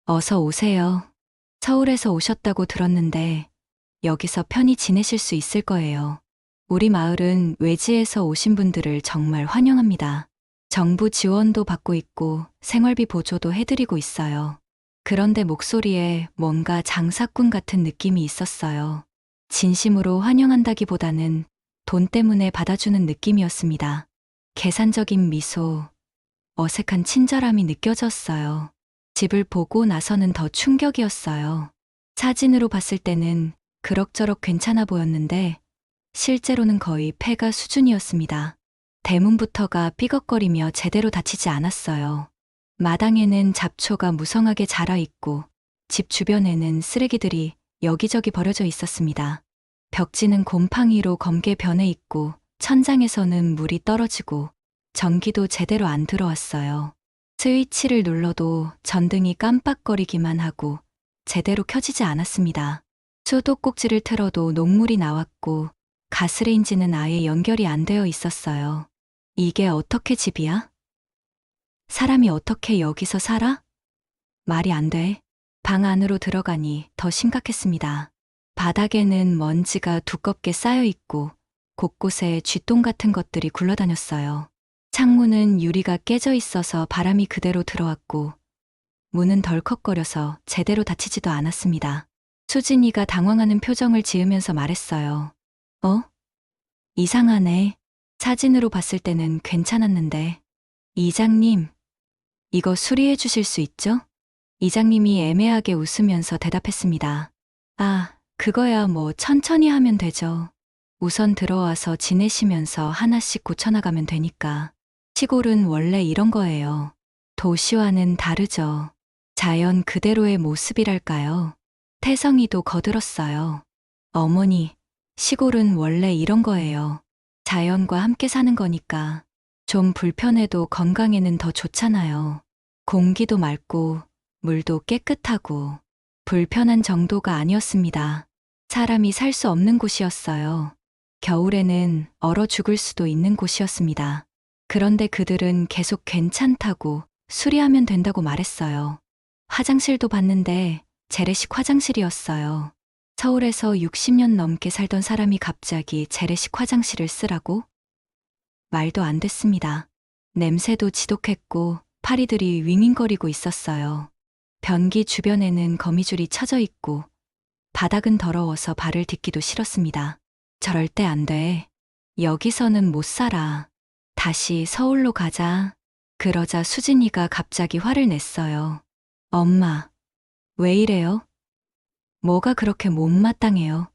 어서 오세요. 서울에서 오셨다고 들었는데 여기서 편히 지내실 수 있을 거예요. 우리 마을은 외지에서 오신 분들을 정말 환영합니다. 정부 지원도 받고 있고 생활비 보조도 해드리고 있어요. 그런데 목소리에 뭔가 장사꾼 같은 느낌이 있었어요. 진심으로 환영한다기보다는 돈 때문에 받아주는 느낌이었습니다. 계산적인 미소, 어색한 친절함이 느껴졌어요. 집을 보고 나서는 더 충격이었어요. 사진으로 봤을 때는 그럭저럭 괜찮아 보였는데 실제로는 거의 폐가 수준이었습니다. 대문부터가 삐걱거리며 제대로 닫히지 않았어요. 마당에는 잡초가 무성하게 자라 있고 집 주변에는 쓰레기들이 여기저기 버려져 있었습니다. 벽지는 곰팡이로 검게 변해 있고 천장에서는 물이 떨어지고 전기도 제대로 안 들어왔어요. 스위치를 눌러도 전등이 깜빡거리기만 하고 제대로 켜지지 않았습니다. 수도꼭지를 틀어도 녹물이 나왔고 가스레인지는 아예 연결이 안 되어 있었어요. 이게 어떻게 집이야? 사람이 어떻게 여기서 살아? 말이 안 돼. 방 안으로 들어가니 더 심각했습니다. 바닥에는 먼지가 두껍게 쌓여 있고 곳곳에 쥐똥 같은 것들이 굴러다녔어요. 창문은 유리가 깨져 있어서 바람이 그대로 들어왔고 문은 덜컥거려서 제대로 닫히지도 않았습니다. 수진이가 당황하는 표정을 지으면서 말했어요. 어? 이상하네. 사진으로 봤을 때는 괜찮았는데. 이장님, 이거 수리해 주실 수 있죠? 이장님이 애매하게 웃으면서 대답했습니다. 아, 그거야 뭐 천천히 하면 되죠. 우선 들어와서 지내시면서 하나씩 고쳐나가면 되니까. 시골은 원래 이런 거예요. 도시와는 다르죠. 자연 그대로의 모습이랄까요. 태성이도 거들었어요. 어머니, 시골은 원래 이런 거예요. 자연과 함께 사는 거니까. 좀 불편해도 건강에는 더 좋잖아요. 공기도 맑고 물도 깨끗하고 불편한 정도가 아니었습니다. 사람이 살 수 없는 곳이었어요. 겨울에는 얼어 죽을 수도 있는 곳이었습니다. 그런데 그들은 계속 괜찮다고 수리하면 된다고 말했어요. 화장실도 봤는데 재래식 화장실이었어요. 서울에서 60년 넘게 살던 사람이 갑자기 재래식 화장실을 쓰라고? 말도 안 됐습니다. 냄새도 지독했고 파리들이 윙윙거리고 있었어요. 변기 주변에는 거미줄이 쳐져 있고 바닥은 더러워서 발을 딛기도 싫었습니다. 저럴 때 안 돼. 여기서는 못 살아. 다시 서울로 가자. 그러자 수진이가 갑자기 화를 냈어요. 엄마, 왜 이래요? 뭐가 그렇게 못마땅해요?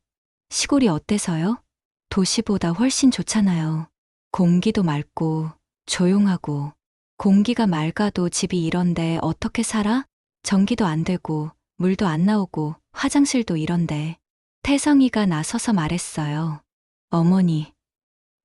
시골이 어때서요? 도시보다 훨씬 좋잖아요. 공기도 맑고 조용하고 공기가 맑아도 집이 이런데 어떻게 살아? 전기도 안 되고 물도 안 나오고 화장실도 이런데. 태성이가 나서서 말했어요. 어머니,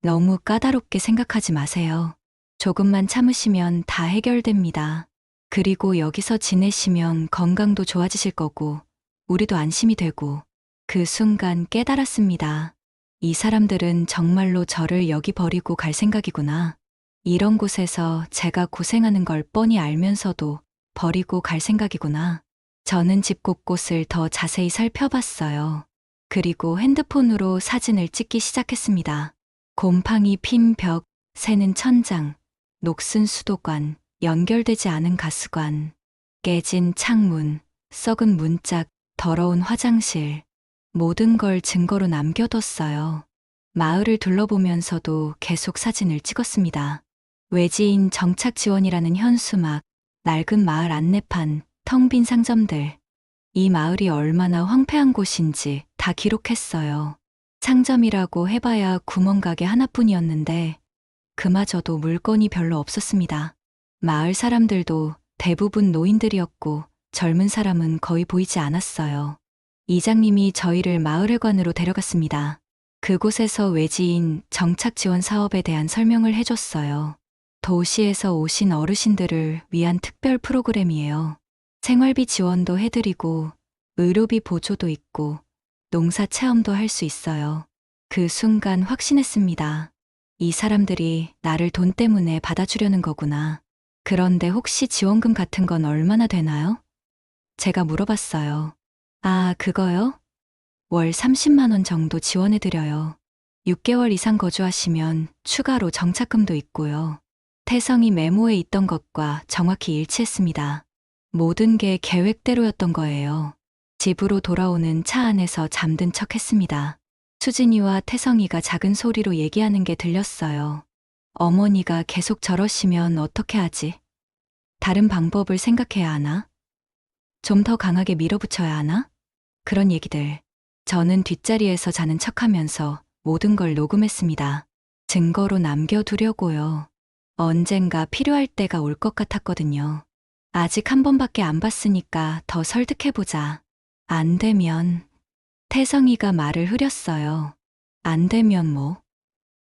너무 까다롭게 생각하지 마세요. 조금만 참으시면 다 해결됩니다. 그리고 여기서 지내시면 건강도 좋아지실 거고 우리도 안심이 되고. 그 순간 깨달았습니다. 이 사람들은 정말로 저를 여기 버리고 갈 생각이구나. 이런 곳에서 제가 고생하는 걸 뻔히 알면서도 버리고 갈 생각이구나. 저는 집 곳곳을 더 자세히 살펴봤어요. 그리고 핸드폰으로 사진을 찍기 시작했습니다. 곰팡이 핀 벽, 새는 천장, 녹슨 수도관, 연결되지 않은 가스관, 깨진 창문, 썩은 문짝, 더러운 화장실, 모든 걸 증거로 남겨뒀어요. 마을을 둘러보면서도 계속 사진을 찍었습니다. 외지인 정착 지원이라는 현수막, 낡은 마을 안내판, 텅 빈 상점들. 이 마을이 얼마나 황폐한 곳인지 다 기록했어요. 상점이라고 해봐야 구멍가게 하나뿐이었는데 그마저도 물건이 별로 없었습니다. 마을 사람들도 대부분 노인들이었고 젊은 사람은 거의 보이지 않았어요. 이장님이 저희를 마을회관으로 데려갔습니다. 그곳에서 외지인 정착 지원 사업에 대한 설명을 해줬어요. 도시에서 오신 어르신들을 위한 특별 프로그램이에요. 생활비 지원도 해드리고 의료비 보조도 있고 농사 체험도 할 수 있어요. 그 순간 확신했습니다. 이 사람들이 나를 돈 때문에 받아주려는 거구나. 그런데 혹시 지원금 같은 건 얼마나 되나요? 제가 물어봤어요. 아, 그거요? 월 30만 원 정도 지원해드려요. 6개월 이상 거주하시면 추가로 정착금도 있고요. 태성이 메모에 있던 것과 정확히 일치했습니다. 모든 게 계획대로였던 거예요. 집으로 돌아오는 차 안에서 잠든 척 했습니다. 수진이와 태성이가 작은 소리로 얘기하는 게 들렸어요. 어머니가 계속 저러시면 어떻게 하지? 다른 방법을 생각해야 하나? 좀 더 강하게 밀어붙여야 하나? 그런 얘기들. 저는 뒷자리에서 자는 척하면서 모든 걸 녹음했습니다. 증거로 남겨두려고요. 언젠가 필요할 때가 올 것 같았거든요. 아직 한 번밖에 안 봤으니까 더 설득해보자. 안 되면, 태성이가 말을 흐렸어요. 안 되면 뭐?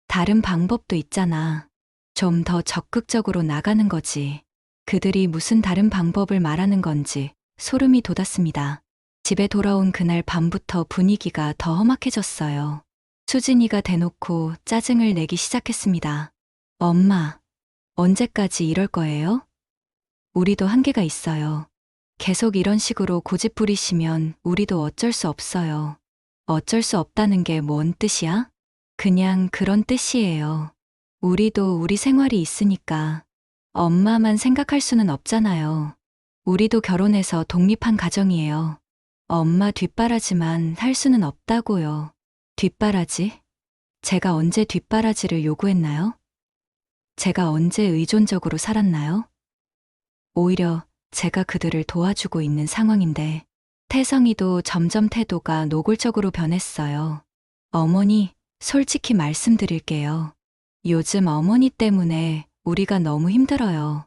다른 방법도 있잖아. 좀 더 적극적으로 나가는 거지. 그들이 무슨 다른 방법을 말하는 건지 소름이 돋았습니다. 집에 돌아온 그날 밤부터 분위기가 더 험악해졌어요. 수진이가 대놓고 짜증을 내기 시작했습니다. 엄마, 언제까지 이럴 거예요? 우리도 한계가 있어요. 계속 이런 식으로 고집 부리시면 우리도 어쩔 수 없어요. 어쩔 수 없다는 게 뭔 뜻이야? 그냥 그런 뜻이에요. 우리도 우리 생활이 있으니까 엄마만 생각할 수는 없잖아요. 우리도 결혼해서 독립한 가정이에요. 엄마 뒷바라지만 할 수는 없다고요. 뒷바라지? 제가 언제 뒷바라지를 요구했나요? 제가 언제 의존적으로 살았나요? 오히려 제가 그들을 도와주고 있는 상황인데 태성이도 점점 태도가 노골적으로 변했어요. 어머니, 솔직히 말씀드릴게요. 요즘 어머니 때문에 우리가 너무 힘들어요.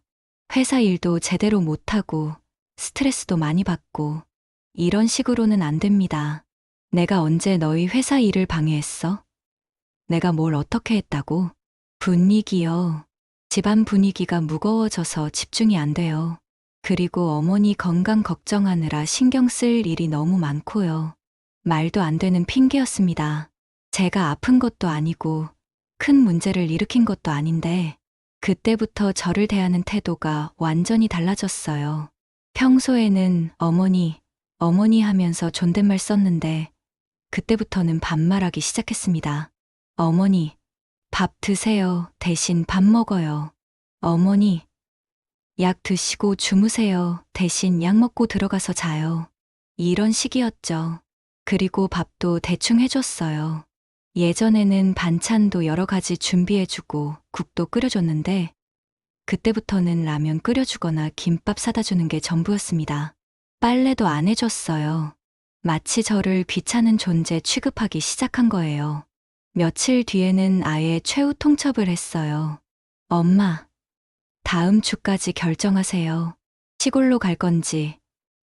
회사 일도 제대로 못하고 스트레스도 많이 받고 이런 식으로는 안 됩니다. 내가 언제 너희 회사 일을 방해했어? 내가 뭘 어떻게 했다고? 분위기요. 집안 분위기가 무거워져서 집중이 안 돼요. 그리고 어머니 건강 걱정하느라 신경 쓸 일이 너무 많고요. 말도 안 되는 핑계였습니다. 제가 아픈 것도 아니고 큰 문제를 일으킨 것도 아닌데 그때부터 저를 대하는 태도가 완전히 달라졌어요. 평소에는 어머니, 어머니 하면서 존댓말 썼는데 그때부터는 반말하기 시작했습니다. 어머니, 밥 드세요. 대신 밥 먹어요. 어머니, 약 드시고 주무세요. 대신 약 먹고 들어가서 자요. 이런 식이었죠. 그리고 밥도 대충 해줬어요. 예전에는 반찬도 여러 가지 준비해주고 국도 끓여줬는데 그때부터는 라면 끓여주거나 김밥 사다 주는 게 전부였습니다. 빨래도 안 해줬어요. 마치 저를 귀찮은 존재 취급하기 시작한 거예요. 며칠 뒤에는 아예 최후 통첩을 했어요. 엄마, 다음 주까지 결정하세요. 시골로 갈 건지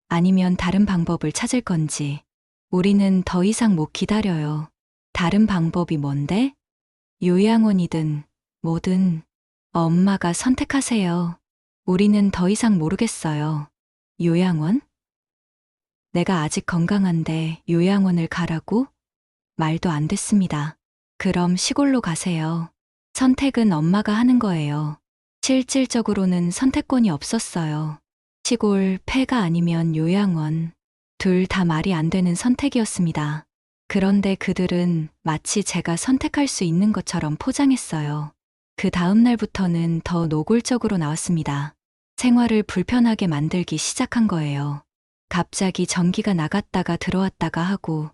아니면 다른 방법을 찾을 건지. 우리는 더 이상 못 기다려요. 다른 방법이 뭔데? 요양원이든 뭐든 엄마가 선택하세요. 우리는 더 이상 모르겠어요. 요양원? 내가 아직 건강한데 요양원을 가라고? 말도 안 됐습니다. 그럼 시골로 가세요. 선택은 엄마가 하는 거예요. 실질적으로는 선택권이 없었어요. 시골, 폐가 아니면 요양원. 둘 다 말이 안 되는 선택이었습니다. 그런데 그들은 마치 제가 선택할 수 있는 것처럼 포장했어요. 그 다음 날부터는 더 노골적으로 나왔습니다. 생활을 불편하게 만들기 시작한 거예요. 갑자기 전기가 나갔다가 들어왔다가 하고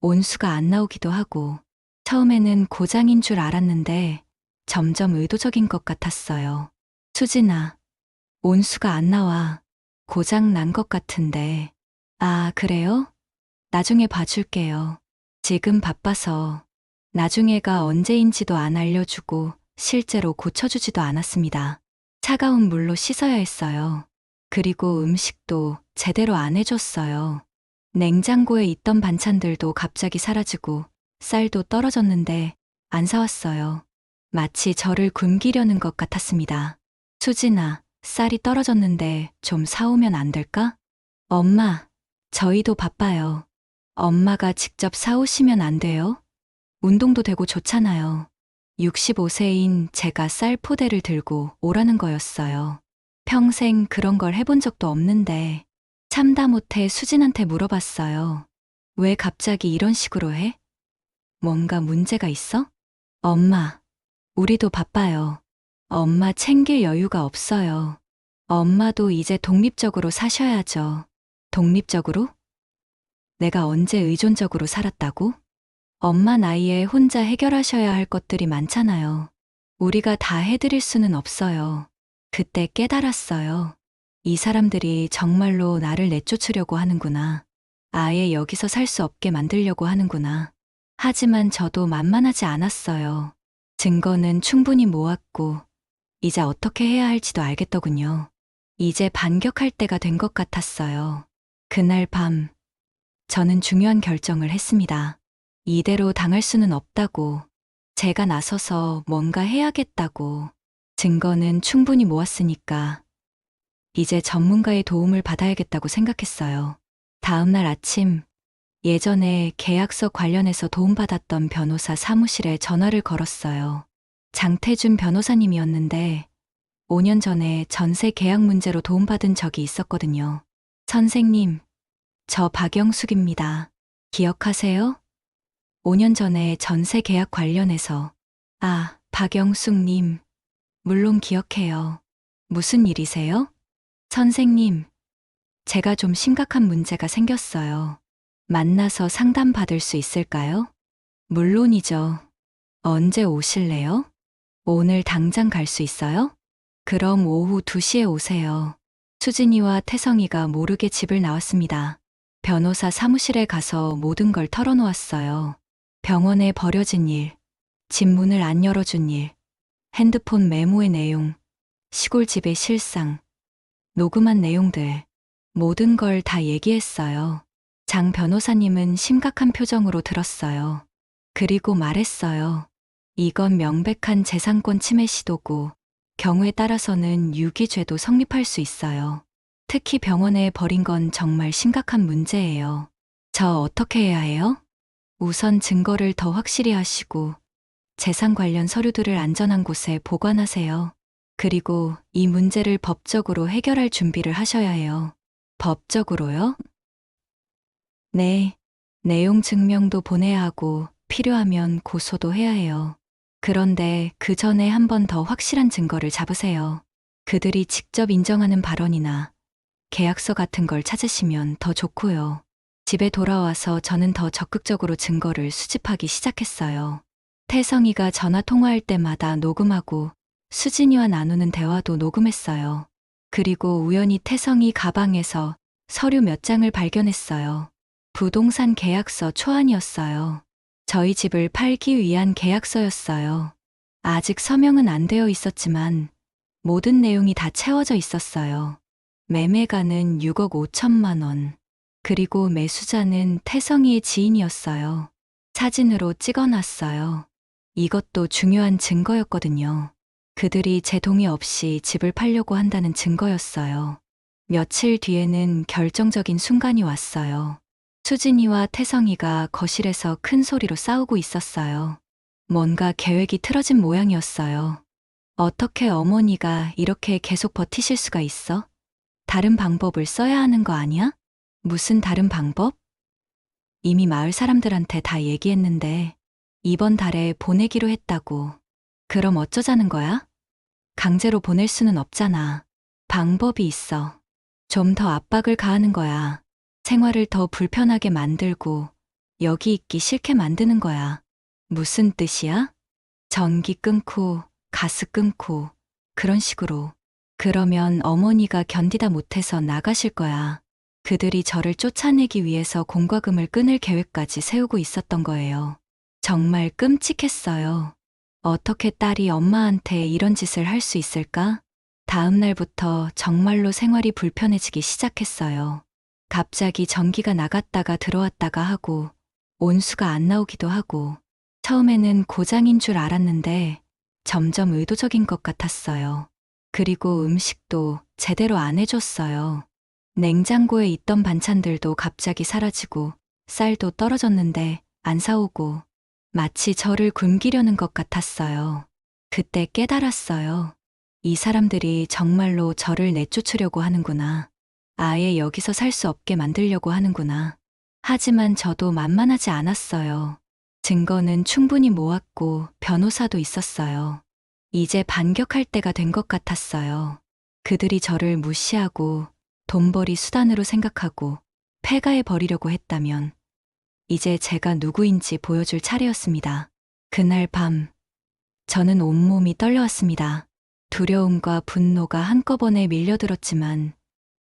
온수가 안 나오기도 하고 처음에는 고장인 줄 알았는데 점점 의도적인 것 같았어요. 수진아, 온수가 안 나와. 고장 난 것 같은데. 아, 그래요? 나중에 봐줄게요. 지금 바빠서. 나중에가 언제인지도 안 알려주고 실제로 고쳐주지도 않았습니다. 차가운 물로 씻어야 했어요. 그리고 음식도 제대로 안 해줬어요. 냉장고에 있던 반찬들도 갑자기 사라지고 쌀도 떨어졌는데 안 사왔어요. 마치 저를 굶기려는 것 같았습니다. 수진아, 쌀이 떨어졌는데 좀 사오면 안 될까? 엄마, 저희도 바빠요. 엄마가 직접 사오시면 안 돼요? 운동도 되고 좋잖아요. 65세인 제가 쌀 포대를 들고 오라는 거였어요. 평생 그런 걸 해본 적도 없는데 참다 못해 수진한테 물어봤어요. 왜 갑자기 이런 식으로 해? 뭔가 문제가 있어? 엄마, 우리도 바빠요. 엄마 챙길 여유가 없어요. 엄마도 이제 독립적으로 사셔야죠. 독립적으로? 내가 언제 의존적으로 살았다고? 엄마 나이에 혼자 해결하셔야 할 것들이 많잖아요. 우리가 다 해드릴 수는 없어요. 그때 깨달았어요. 이 사람들이 정말로 나를 내쫓으려고 하는구나. 아예 여기서 살 수 없게 만들려고 하는구나. 하지만 저도 만만하지 않았어요. 증거는 충분히 모았고 이제 어떻게 해야 할지도 알겠더군요. 이제 반격할 때가 된 것 같았어요. 그날 밤, 저는 중요한 결정을 했습니다. 이대로 당할 수는 없다고, 제가 나서서 뭔가 해야겠다고, 증거는 충분히 모았으니까, 이제 전문가의 도움을 받아야겠다고 생각했어요. 다음 날 아침, 예전에 계약서 관련해서 도움받았던 변호사 사무실에 전화를 걸었어요. 장태준 변호사님이었는데 5년 전에 전세 계약 문제로 도움받은 적이 있었거든요. 선생님, 저 박영숙입니다. 기억하세요? 5년 전에 전세 계약 관련해서. 아, 박영숙님. 물론 기억해요. 무슨 일이세요? 선생님, 제가 좀 심각한 문제가 생겼어요. 만나서 상담받을 수 있을까요? 물론이죠. 언제 오실래요? 오늘 당장 갈 수 있어요? 그럼 오후 2시에 오세요. 수진이와 태성이가 모르게 집을 나왔습니다. 변호사 사무실에 가서 모든 걸 털어놓았어요. 병원에 버려진 일, 집 문을 안 열어준 일, 핸드폰 메모의 내용, 시골집의 실상, 녹음한 내용들, 모든 걸 다 얘기했어요. 장 변호사님은 심각한 표정으로 들었어요. 그리고 말했어요. 이건 명백한 재산권 침해 시도고 경우에 따라서는 유기죄도 성립할 수 있어요. 특히 병원에 버린 건 정말 심각한 문제예요. 저 어떻게 해야 해요? 우선 증거를 더 확실히 하시고 재산 관련 서류들을 안전한 곳에 보관하세요. 그리고 이 문제를 법적으로 해결할 준비를 하셔야 해요. 법적으로요? 네. 내용 증명도 보내야 하고 필요하면 고소도 해야 해요. 그런데 그 전에 한 번 더 확실한 증거를 잡으세요. 그들이 직접 인정하는 발언이나 계약서 같은 걸 찾으시면 더 좋고요. 집에 돌아와서 저는 더 적극적으로 증거를 수집하기 시작했어요. 태성이가 전화 통화할 때마다 녹음하고 수진이와 나누는 대화도 녹음했어요. 그리고 우연히 태성이 가방에서 서류 몇 장을 발견했어요. 부동산 계약서 초안이었어요. 저희 집을 팔기 위한 계약서였어요. 아직 서명은 안 되어 있었지만 모든 내용이 다 채워져 있었어요. 매매가는 6억 5천만 원. 그리고 매수자는 태성이의 지인이었어요. 사진으로 찍어놨어요. 이것도 중요한 증거였거든요. 그들이 제 동의 없이 집을 팔려고 한다는 증거였어요. 며칠 뒤에는 결정적인 순간이 왔어요. 수진이와 태성이가 거실에서 큰 소리로 싸우고 있었어요. 뭔가 계획이 틀어진 모양이었어요. 어떻게 어머니가 이렇게 계속 버티실 수가 있어? 다른 방법을 써야 하는 거 아니야? 무슨 다른 방법? 이미 마을 사람들한테 다 얘기했는데 이번 달에 보내기로 했다고. 그럼 어쩌자는 거야? 강제로 보낼 수는 없잖아. 방법이 있어. 좀 더 압박을 가하는 거야. 생활을 더 불편하게 만들고 여기 있기 싫게 만드는 거야. 무슨 뜻이야? 전기 끊고 가스 끊고 그런 식으로. 그러면 어머니가 견디다 못해서 나가실 거야. 그들이 저를 쫓아내기 위해서 공과금을 끊을 계획까지 세우고 있었던 거예요. 정말 끔찍했어요. 어떻게 딸이 엄마한테 이런 짓을 할 수 있을까? 다음 날부터 정말로 생활이 불편해지기 시작했어요. 갑자기 전기가 나갔다가 들어왔다가 하고 온수가 안 나오기도 하고 처음에는 고장인 줄 알았는데 점점 의도적인 것 같았어요. 그리고 음식도 제대로 안 해줬어요. 냉장고에 있던 반찬들도 갑자기 사라지고 쌀도 떨어졌는데 안 사오고 마치 저를 굶기려는 것 같았어요. 그때 깨달았어요. 이 사람들이 정말로 저를 내쫓으려고 하는구나. 아예 여기서 살 수 없게 만들려고 하는구나. 하지만 저도 만만하지 않았어요. 증거는 충분히 모았고 변호사도 있었어요. 이제 반격할 때가 된 것 같았어요. 그들이 저를 무시하고 돈벌이 수단으로 생각하고 폐가해 버리려고 했다면 이제 제가 누구인지 보여줄 차례였습니다. 그날 밤 저는 온몸이 떨려왔습니다. 두려움과 분노가 한꺼번에 밀려들었지만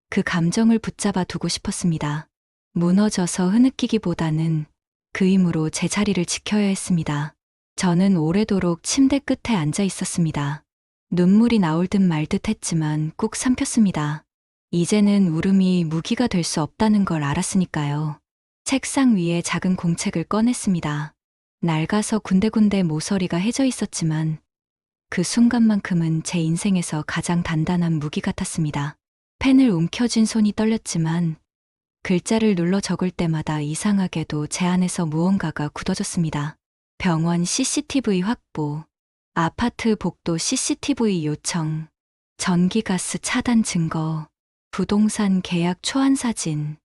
그 감정을 붙잡아 두고 싶었습니다. 무너져서 흐느끼기보다는 그 힘으로 제 자리를 지켜야 했습니다. 저는 오래도록 침대 끝에 앉아 있었습니다. 눈물이 나올 듯 말 듯 했지만 꾹 삼켰습니다. 이제는 울음이 무기가 될 수 없다는 걸 알았으니까요. 책상 위에 작은 공책을 꺼냈습니다. 낡아서 군데군데 모서리가 해져 있었지만 그 순간만큼은 제 인생에서 가장 단단한 무기 같았습니다. 펜을 움켜쥔 손이 떨렸지만 글자를 눌러 적을 때마다 이상하게도 제 안에서 무언가가 굳어졌습니다. 병원 CCTV 확보, 아파트 복도 CCTV 요청, 전기가스 차단 증거, 부동산 계약 초안 사진,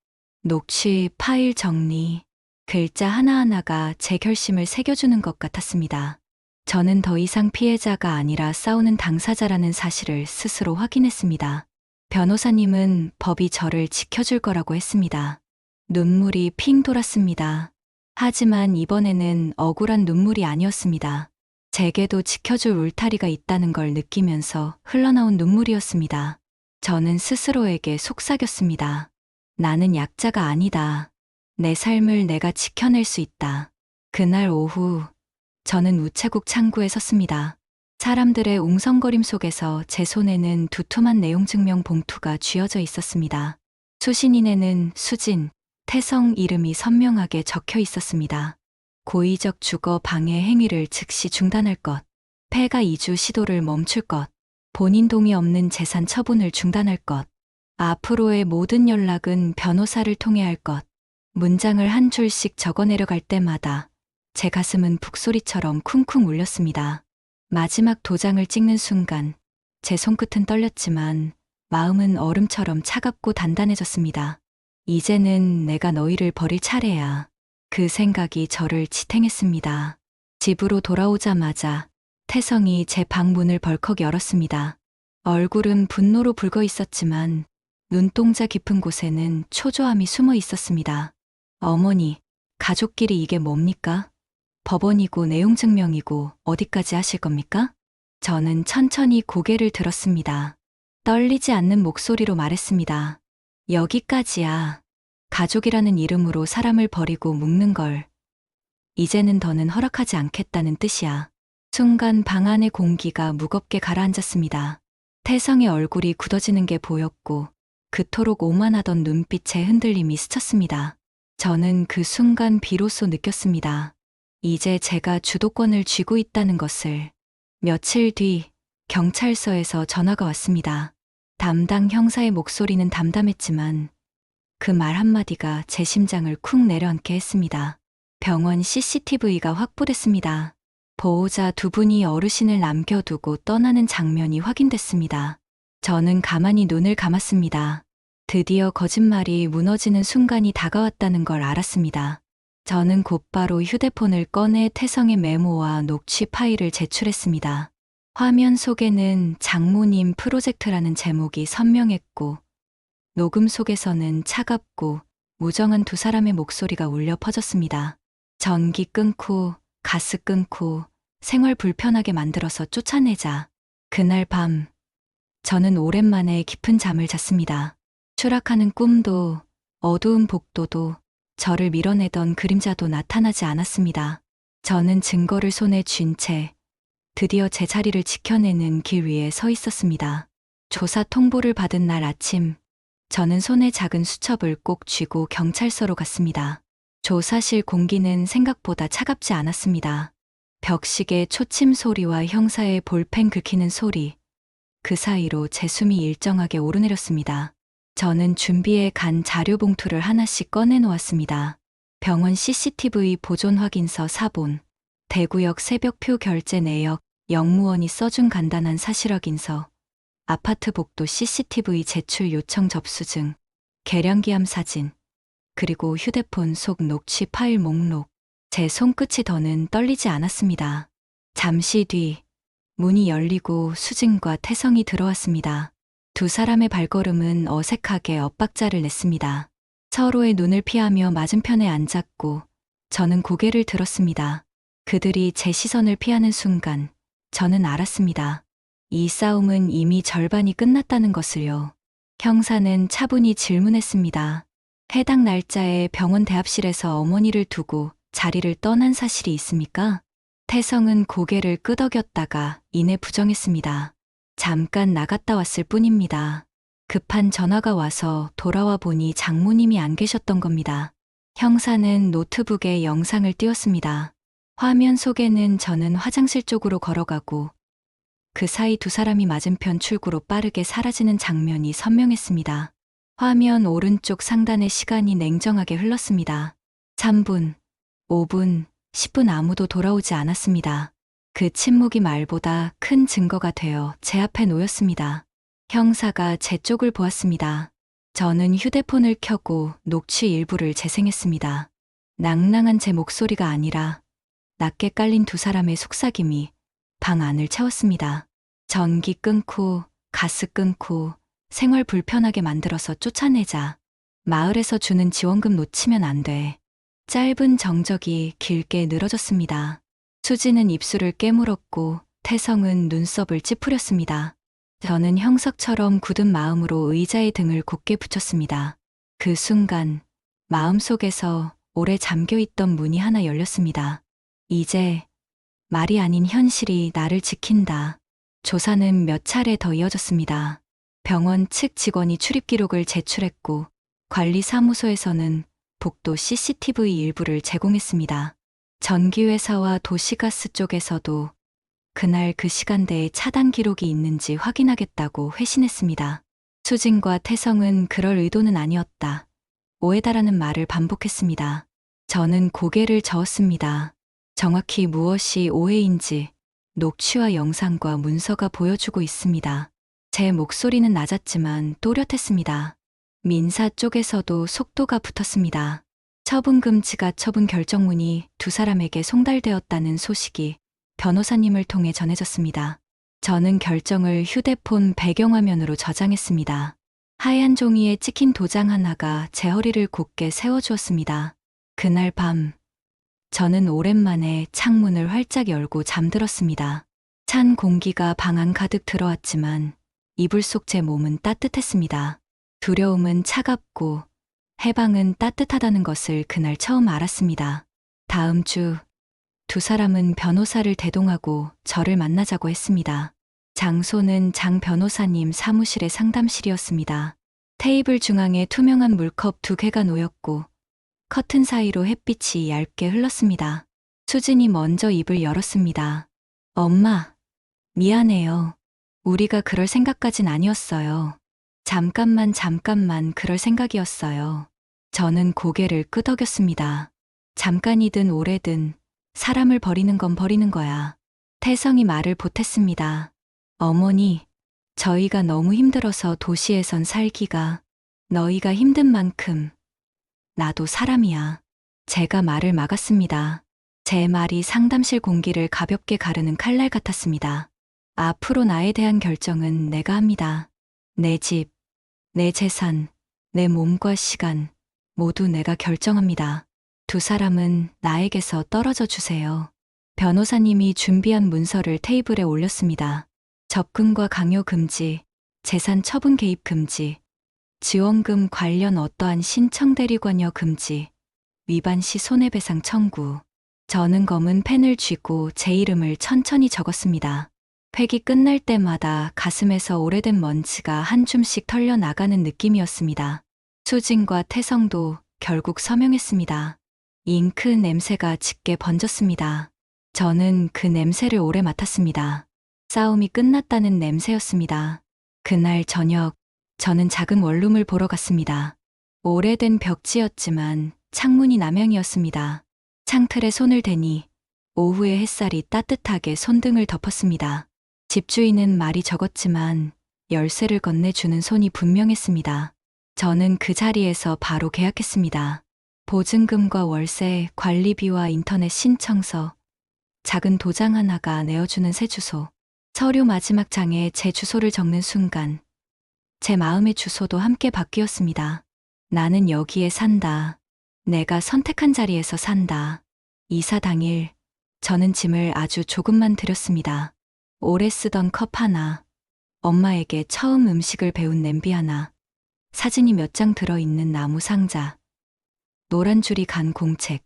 녹취 파일 정리, 글자 하나하나가 제 결심을 새겨주는 것 같았습니다. 저는 더 이상 피해자가 아니라 싸우는 당사자라는 사실을 스스로 확인했습니다. 변호사님은 법이 저를 지켜줄 거라고 했습니다. 눈물이 핑 돌았습니다. 하지만 이번에는 억울한 눈물이 아니었습니다. 제게도 지켜줄 울타리가 있다는 걸 느끼면서 흘러나온 눈물이었습니다. 저는 스스로에게 속삭였습니다. 나는 약자가 아니다. 내 삶을 내가 지켜낼 수 있다. 그날 오후, 저는 우체국 창구에 섰습니다. 사람들의 웅성거림 속에서 제 손에는 두툼한 내용증명 봉투가 쥐어져 있었습니다. 수신인에는 수진, 태성 이름이 선명하게 적혀 있었습니다. 고의적 주거 방해 행위를 즉시 중단할 것, 폐가 이주 시도를 멈출 것, 본인 동의 없는 재산 처분을 중단할 것, 앞으로의 모든 연락은 변호사를 통해 할 것. 문장을 한 줄씩 적어 내려갈 때마다 제 가슴은 북소리처럼 쿵쿵 울렸습니다. 마지막 도장을 찍는 순간 제 손끝은 떨렸지만 마음은 얼음처럼 차갑고 단단해졌습니다. 이제는 내가 너희를 버릴 차례야. 그 생각이 저를 지탱했습니다. 집으로 돌아오자마자 태성이 제 방 문을 벌컥 열었습니다. 얼굴은 분노로 붉어 있었지만 눈동자 깊은 곳에는 초조함이 숨어 있었습니다. 어머니, 가족끼리 이게 뭡니까? 법원이고 내용증명이고 어디까지 하실 겁니까? 저는 천천히 고개를 들었습니다. 떨리지 않는 목소리로 말했습니다. 여기까지야. 가족이라는 이름으로 사람을 버리고 묶는 걸 이제는 더는 허락하지 않겠다는 뜻이야. 순간 방 안의 공기가 무겁게 가라앉았습니다. 태성의 얼굴이 굳어지는 게 보였고 그토록 오만하던 눈빛에 흔들림이 스쳤습니다. 저는 그 순간 비로소 느꼈습니다. 이제 제가 주도권을 쥐고 있다는 것을. 며칠 뒤 경찰서에서 전화가 왔습니다. 담당 형사의 목소리는 담담했지만 그 말 한마디가 제 심장을 쿵 내려앉게 했습니다. 병원 CCTV가 확보됐습니다. 보호자 두 분이 어르신을 남겨두고 떠나는 장면이 확인됐습니다. 저는 가만히 눈을 감았습니다. 드디어 거짓말이 무너지는 순간이 다가왔다는 걸 알았습니다. 저는 곧바로 휴대폰을 꺼내 태성의 메모와 녹취 파일을 제출했습니다. 화면 속에는 장모님 프로젝트라는 제목이 선명했고 녹음 속에서는 차갑고 무정한 두 사람의 목소리가 울려 퍼졌습니다. 전기 끊고 가스 끊고 생활 불편하게 만들어서 쫓아내자. 그날 밤 저는 오랜만에 깊은 잠을 잤습니다. 추락하는 꿈도 어두운 복도도 저를 밀어내던 그림자도 나타나지 않았습니다. 저는 증거를 손에 쥔 채 드디어 제 자리를 지켜내는 길 위에 서 있었습니다. 조사 통보를 받은 날 아침, 저는 손에 작은 수첩을 꼭 쥐고 경찰서로 갔습니다. 조사실 공기는 생각보다 차갑지 않았습니다. 벽시계 초침 소리와 형사의 볼펜 긁히는 소리, 그 사이로 제 숨이 일정하게 오르내렸습니다. 저는 준비해 간 자료 봉투를 하나씩 꺼내놓았습니다. 병원 CCTV 보존 확인서 사본, 대구역 새벽표 결제 내역, 영무원이 써준 간단한 사실 확인서, 아파트 복도 CCTV 제출 요청 접수증, 계량기암 사진, 그리고 휴대폰 속 녹취 파일 목록. 제 손끝이 더는 떨리지 않았습니다. 잠시 뒤 문이 열리고 수진과 태성이 들어왔습니다. 두 사람의 발걸음은 어색하게 엇박자를 냈습니다. 서로의 눈을 피하며 맞은편에 앉았고 저는 고개를 들었습니다. 그들이 제 시선을 피하는 순간 저는 알았습니다. 이 싸움은 이미 절반이 끝났다는 것을요. 형사는 차분히 질문했습니다. 해당 날짜에 병원 대합실에서 어머니를 두고 자리를 떠난 사실이 있습니까? 태성은 고개를 끄덕였다가 이내 부정했습니다. 잠깐 나갔다 왔을 뿐입니다. 급한 전화가 와서 돌아와 보니 장모님이 안 계셨던 겁니다. 형사는 노트북에 영상을 띄웠습니다. 화면 속에는 저는 화장실 쪽으로 걸어가고 그 사이 두 사람이 맞은편 출구로 빠르게 사라지는 장면이 선명했습니다. 화면 오른쪽 상단의 시간이 냉정하게 흘렀습니다. 3분, 5분, 10분 아무도 돌아오지 않았습니다. 그 침묵이 말보다 큰 증거가 되어 제 앞에 놓였습니다. 형사가 제 쪽을 보았습니다. 저는 휴대폰을 켜고 녹취 일부를 재생했습니다. 낭낭한 제 목소리가 아니라 낮게 깔린 두 사람의 속삭임이 방 안을 채웠습니다. 전기 끊고 가스 끊고 생활 불편하게 만들어서 쫓아내자. 마을에서 주는 지원금 놓치면 안 돼. 짧은 정적이 길게 늘어졌습니다. 수지는 입술을 깨물었고 태성은 눈썹을 찌푸렸습니다. 저는 형석처럼 굳은 마음으로 의자의 등을 굳게 붙였습니다. 그 순간 마음속에서 오래 잠겨있던 문이 하나 열렸습니다. 이제 말이 아닌 현실이 나를 지킨다. 조사는 몇 차례 더 이어졌습니다. 병원 측 직원이 출입 기록을 제출했고 관리사무소에서는 복도 CCTV 일부를 제공했습니다. 전기회사와 도시가스 쪽에서도 그날 그 시간대에 차단 기록이 있는지 확인하겠다고 회신했습니다. 수진과 태성은 그럴 의도는 아니었다. 오해다라는 말을 반복했습니다. 저는 고개를 저었습니다. 정확히 무엇이 오해인지 녹취와 영상과 문서가 보여주고 있습니다. 제 목소리는 낮았지만 또렷했습니다. 민사 쪽에서도 속도가 붙었습니다. 처분 금지가 처분 결정문이 두 사람에게 송달되었다는 소식이 변호사님을 통해 전해졌습니다. 저는 결정을 휴대폰 배경화면으로 저장했습니다. 하얀 종이에 찍힌 도장 하나가 제 허리를 곧게 세워주었습니다. 그날 밤 저는 오랜만에 창문을 활짝 열고 잠들었습니다. 찬 공기가 방 안 가득 들어왔지만 이불 속 제 몸은 따뜻했습니다. 두려움은 차갑고 해방은 따뜻하다는 것을 그날 처음 알았습니다. 다음 주 두 사람은 변호사를 대동하고 저를 만나자고 했습니다. 장소는 장 변호사님 사무실의 상담실이었습니다. 테이블 중앙에 투명한 물컵 2개가 놓였고 커튼 사이로 햇빛이 얇게 흘렀습니다. 수진이 먼저 입을 열었습니다. 엄마, 미안해요. 우리가 그럴 생각까진 아니었어요. 잠깐만 그럴 생각이었어요. 저는 고개를 끄덕였습니다. 잠깐이든 오래든 사람을 버리는 건 버리는 거야. 태성이 말을 보탰습니다. 어머니, 저희가 너무 힘들어서 도시에선 살기가. 너희가 힘든 만큼 나도 사람이야. 제가 말을 막았습니다. 제 말이 상담실 공기를 가볍게 가르는 칼날 같았습니다. 앞으로 나에 대한 결정은 내가 합니다. 내 집, 내 재산, 내 몸과 시간 모두 내가 결정합니다. 두 사람은 나에게서 떨어져 주세요. 변호사님이 준비한 문서를 테이블에 올렸습니다. 접근과 강요 금지, 재산 처분 개입 금지, 지원금 관련 어떠한 신청 대리관여 금지, 위반 시 손해배상 청구. 저는 검은 펜을 쥐고 제 이름을 천천히 적었습니다. 회기 끝날 때마다 가슴에서 오래된 먼지가 한 줌씩 털려 나가는 느낌이었습니다. 수진과 태성도 결국 서명했습니다. 잉크 냄새가 짙게 번졌습니다. 저는 그 냄새를 오래 맡았습니다. 싸움이 끝났다는 냄새였습니다. 그날 저녁, 저는 작은 원룸을 보러 갔습니다. 오래된 벽지였지만 창문이 남향이었습니다. 창틀에 손을 대니 오후의 햇살이 따뜻하게 손등을 덮었습니다. 집주인은 말이 적었지만 열쇠를 건네주는 손이 분명했습니다. 저는 그 자리에서 바로 계약했습니다. 보증금과 월세, 관리비와 인터넷 신청서, 작은 도장 하나가 내어주는 새 주소, 서류 마지막 장에 제 주소를 적는 순간 제 마음의 주소도 함께 바뀌었습니다. 나는 여기에 산다. 내가 선택한 자리에서 산다. 이사 당일 저는 짐을 아주 조금만 들였습니다. 오래 쓰던 컵 하나, 엄마에게 처음 음식을 배운 냄비 하나, 사진이 몇 장 들어있는 나무 상자, 노란 줄이 간 공책,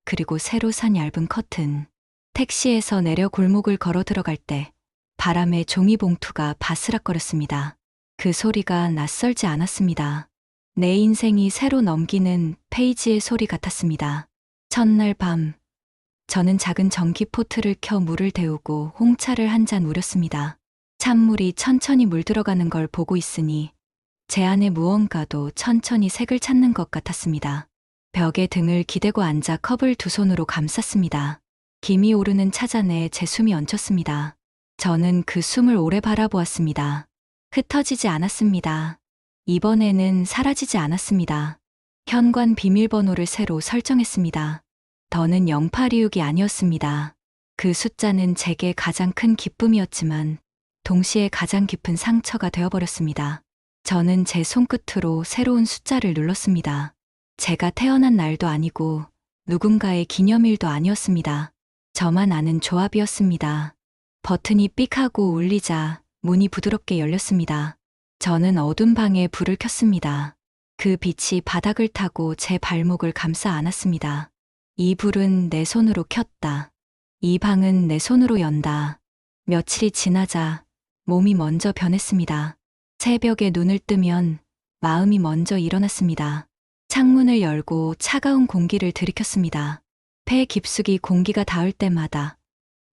그리고 새로 산 얇은 커튼. 택시에서 내려 골목을 걸어 들어갈 때 바람에 종이봉투가 바스락거렸습니다. 그 소리가 낯설지 않았습니다. 내 인생이 새로 넘기는 페이지의 소리 같았습니다. 첫날 밤, 저는 작은 전기포트를 켜 물을 데우고 홍차를 한 잔 우렸습니다. 찬물이 천천히 물들어가는 걸 보고 있으니 제 안에 무언가도 천천히 색을 찾는 것 같았습니다. 벽에 등을 기대고 앉아 컵을 두 손으로 감쌌습니다. 김이 오르는 차잔에 제 숨이 얹혔습니다. 저는 그 숨을 오래 바라보았습니다. 흩어지지 않았습니다. 이번에는 사라지지 않았습니다. 현관 비밀번호를 새로 설정했습니다. 더는 0826이 아니었습니다. 그 숫자는 제게 가장 큰 기쁨이었지만 동시에 가장 깊은 상처가 되어버렸습니다. 저는 제 손끝으로 새로운 숫자를 눌렀습니다. 제가 태어난 날도 아니고 누군가의 기념일도 아니었습니다. 저만 아는 조합이었습니다. 버튼이 삑 하고 울리자 문이 부드럽게 열렸습니다. 저는 어두운 방에 불을 켰습니다. 그 빛이 바닥을 타고 제 발목을 감싸 안았습니다. 이 불은 내 손으로 켰다. 이 방은 내 손으로 연다. 며칠이 지나자 몸이 먼저 변했습니다. 새벽에 눈을 뜨면 마음이 먼저 일어났습니다. 창문을 열고 차가운 공기를 들이켰습니다. 폐 깊숙이 공기가 닿을 때마다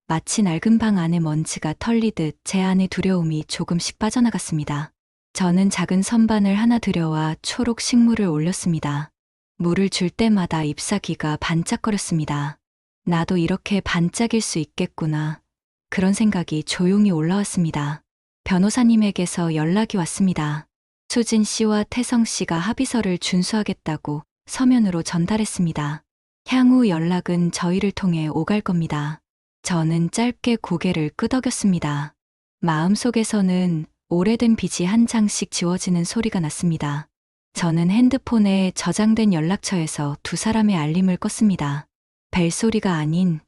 마치 낡은 방 안에 먼지가 털리듯 제 안의 두려움이 조금씩 빠져나갔습니다. 저는 작은 선반을 하나 들여와 초록 식물을 올렸습니다. 물을 줄 때마다 잎사귀가 반짝거렸습니다. 나도 이렇게 반짝일 수 있겠구나. 그런 생각이 조용히 올라왔습니다. 변호사님에게서 연락이 왔습니다. 수진 씨와 태성 씨가 합의서를 준수하겠다고 서면으로 전달했습니다. 향후 연락은 저희를 통해 오갈 겁니다. 저는 짧게 고개를 끄덕였습니다. 마음속에서는 오래된 빚이 한 장씩 지워지는 소리가 났습니다. 저는 핸드폰에 저장된 연락처에서 두 사람의 알림을 껐습니다. 벨소리가 아닌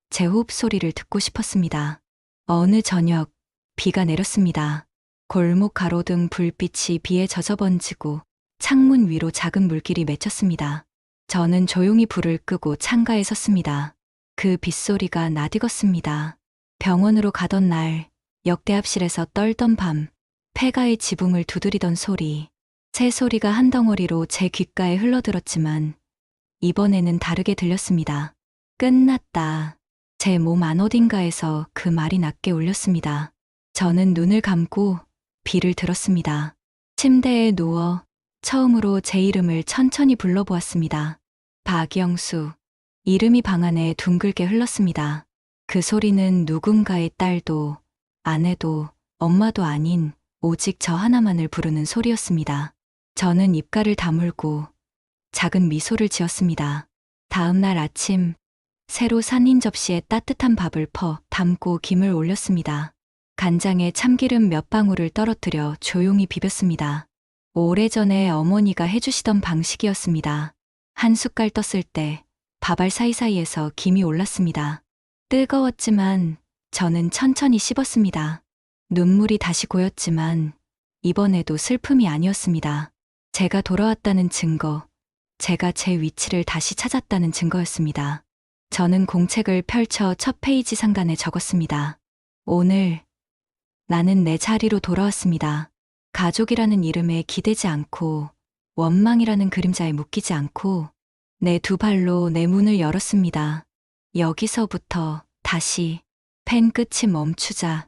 제 호흡 소리를 듣고 싶었습니다. 어느 저녁 비가 내렸습니다. 골목 가로등 불빛이 비에 젖어번지고 창문 위로 작은 물길이 맺혔습니다. 저는 조용히 불을 끄고 창가에 섰습니다. 그 빗소리가 나디갔습니다. 병원으로 가던 날, 역대합실에서 떨던 밤, 폐가의 지붕을 두드리던 소리, 새소리가 한 덩어리로 제 귓가에 흘러들었지만 이번에는 다르게 들렸습니다. 끝났다. 제 몸 안 어딘가에서 그 말이 낮게 울렸습니다. 저는 눈을 감고 비를 들었습니다. 침대에 누워 처음으로 제 이름을 천천히 불러보았습니다. 박영수. 이름이 방 안에 둥글게 흘렀습니다. 그 소리는 누군가의 딸도 아내도 엄마도 아닌 오직 저 하나만을 부르는 소리였습니다. 저는 입가를 다물고 작은 미소를 지었습니다. 다음 날 아침 새로 산 흰 접시에 따뜻한 밥을 퍼 담고 김을 올렸습니다. 간장에 참기름 몇 방울을 떨어뜨려 조용히 비볐습니다. 오래전에 어머니가 해주시던 방식이었습니다. 한 숟갈 떴을 때 밥알 사이사이에서 김이 올랐습니다. 뜨거웠지만 저는 천천히 씹었습니다. 눈물이 다시 고였지만 이번에도 슬픔이 아니었습니다. 제가 돌아왔다는 증거, 제가 제 위치를 다시 찾았다는 증거였습니다. 저는 공책을 펼쳐 첫 페이지 상단에 적었습니다. 오늘 나는 내 자리로 돌아왔습니다. 가족이라는 이름에 기대지 않고 원망이라는 그림자에 묶이지 않고 내 두 발로 내 문을 열었습니다. 여기서부터 다시 펜 끝이 멈추자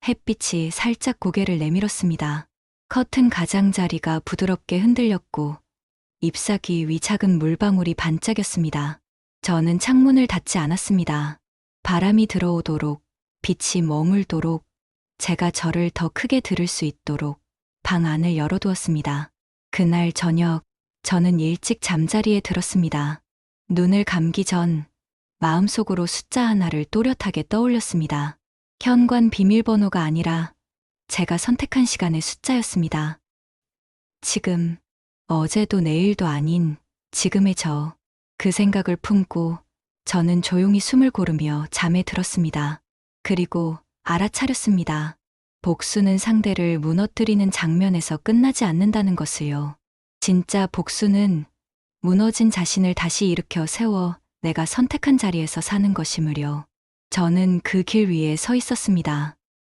햇빛이 살짝 고개를 내밀었습니다. 커튼 가장자리가 부드럽게 흔들렸고 잎사귀 위 작은 물방울이 반짝였습니다. 저는 창문을 닫지 않았습니다. 바람이 들어오도록 빛이 머물도록 제가 저를 더 크게 들을 수 있도록 방 안을 열어두었습니다. 그날 저녁 저는 일찍 잠자리에 들었습니다. 눈을 감기 전 마음속으로 숫자 하나를 또렷하게 떠올렸습니다. 현관 비밀번호가 아니라 제가 선택한 시간의 숫자였습니다. 지금, 어제도 내일도 아닌 지금의 저, 그 생각을 품고 저는 조용히 숨을 고르며 잠에 들었습니다. 그리고 알아차렸습니다. 복수는 상대를 무너뜨리는 장면에서 끝나지 않는다는 것을요. 진짜 복수는 무너진 자신을 다시 일으켜 세워 내가 선택한 자리에서 사는 것이므려. 저는 그 길 위에 서 있었습니다.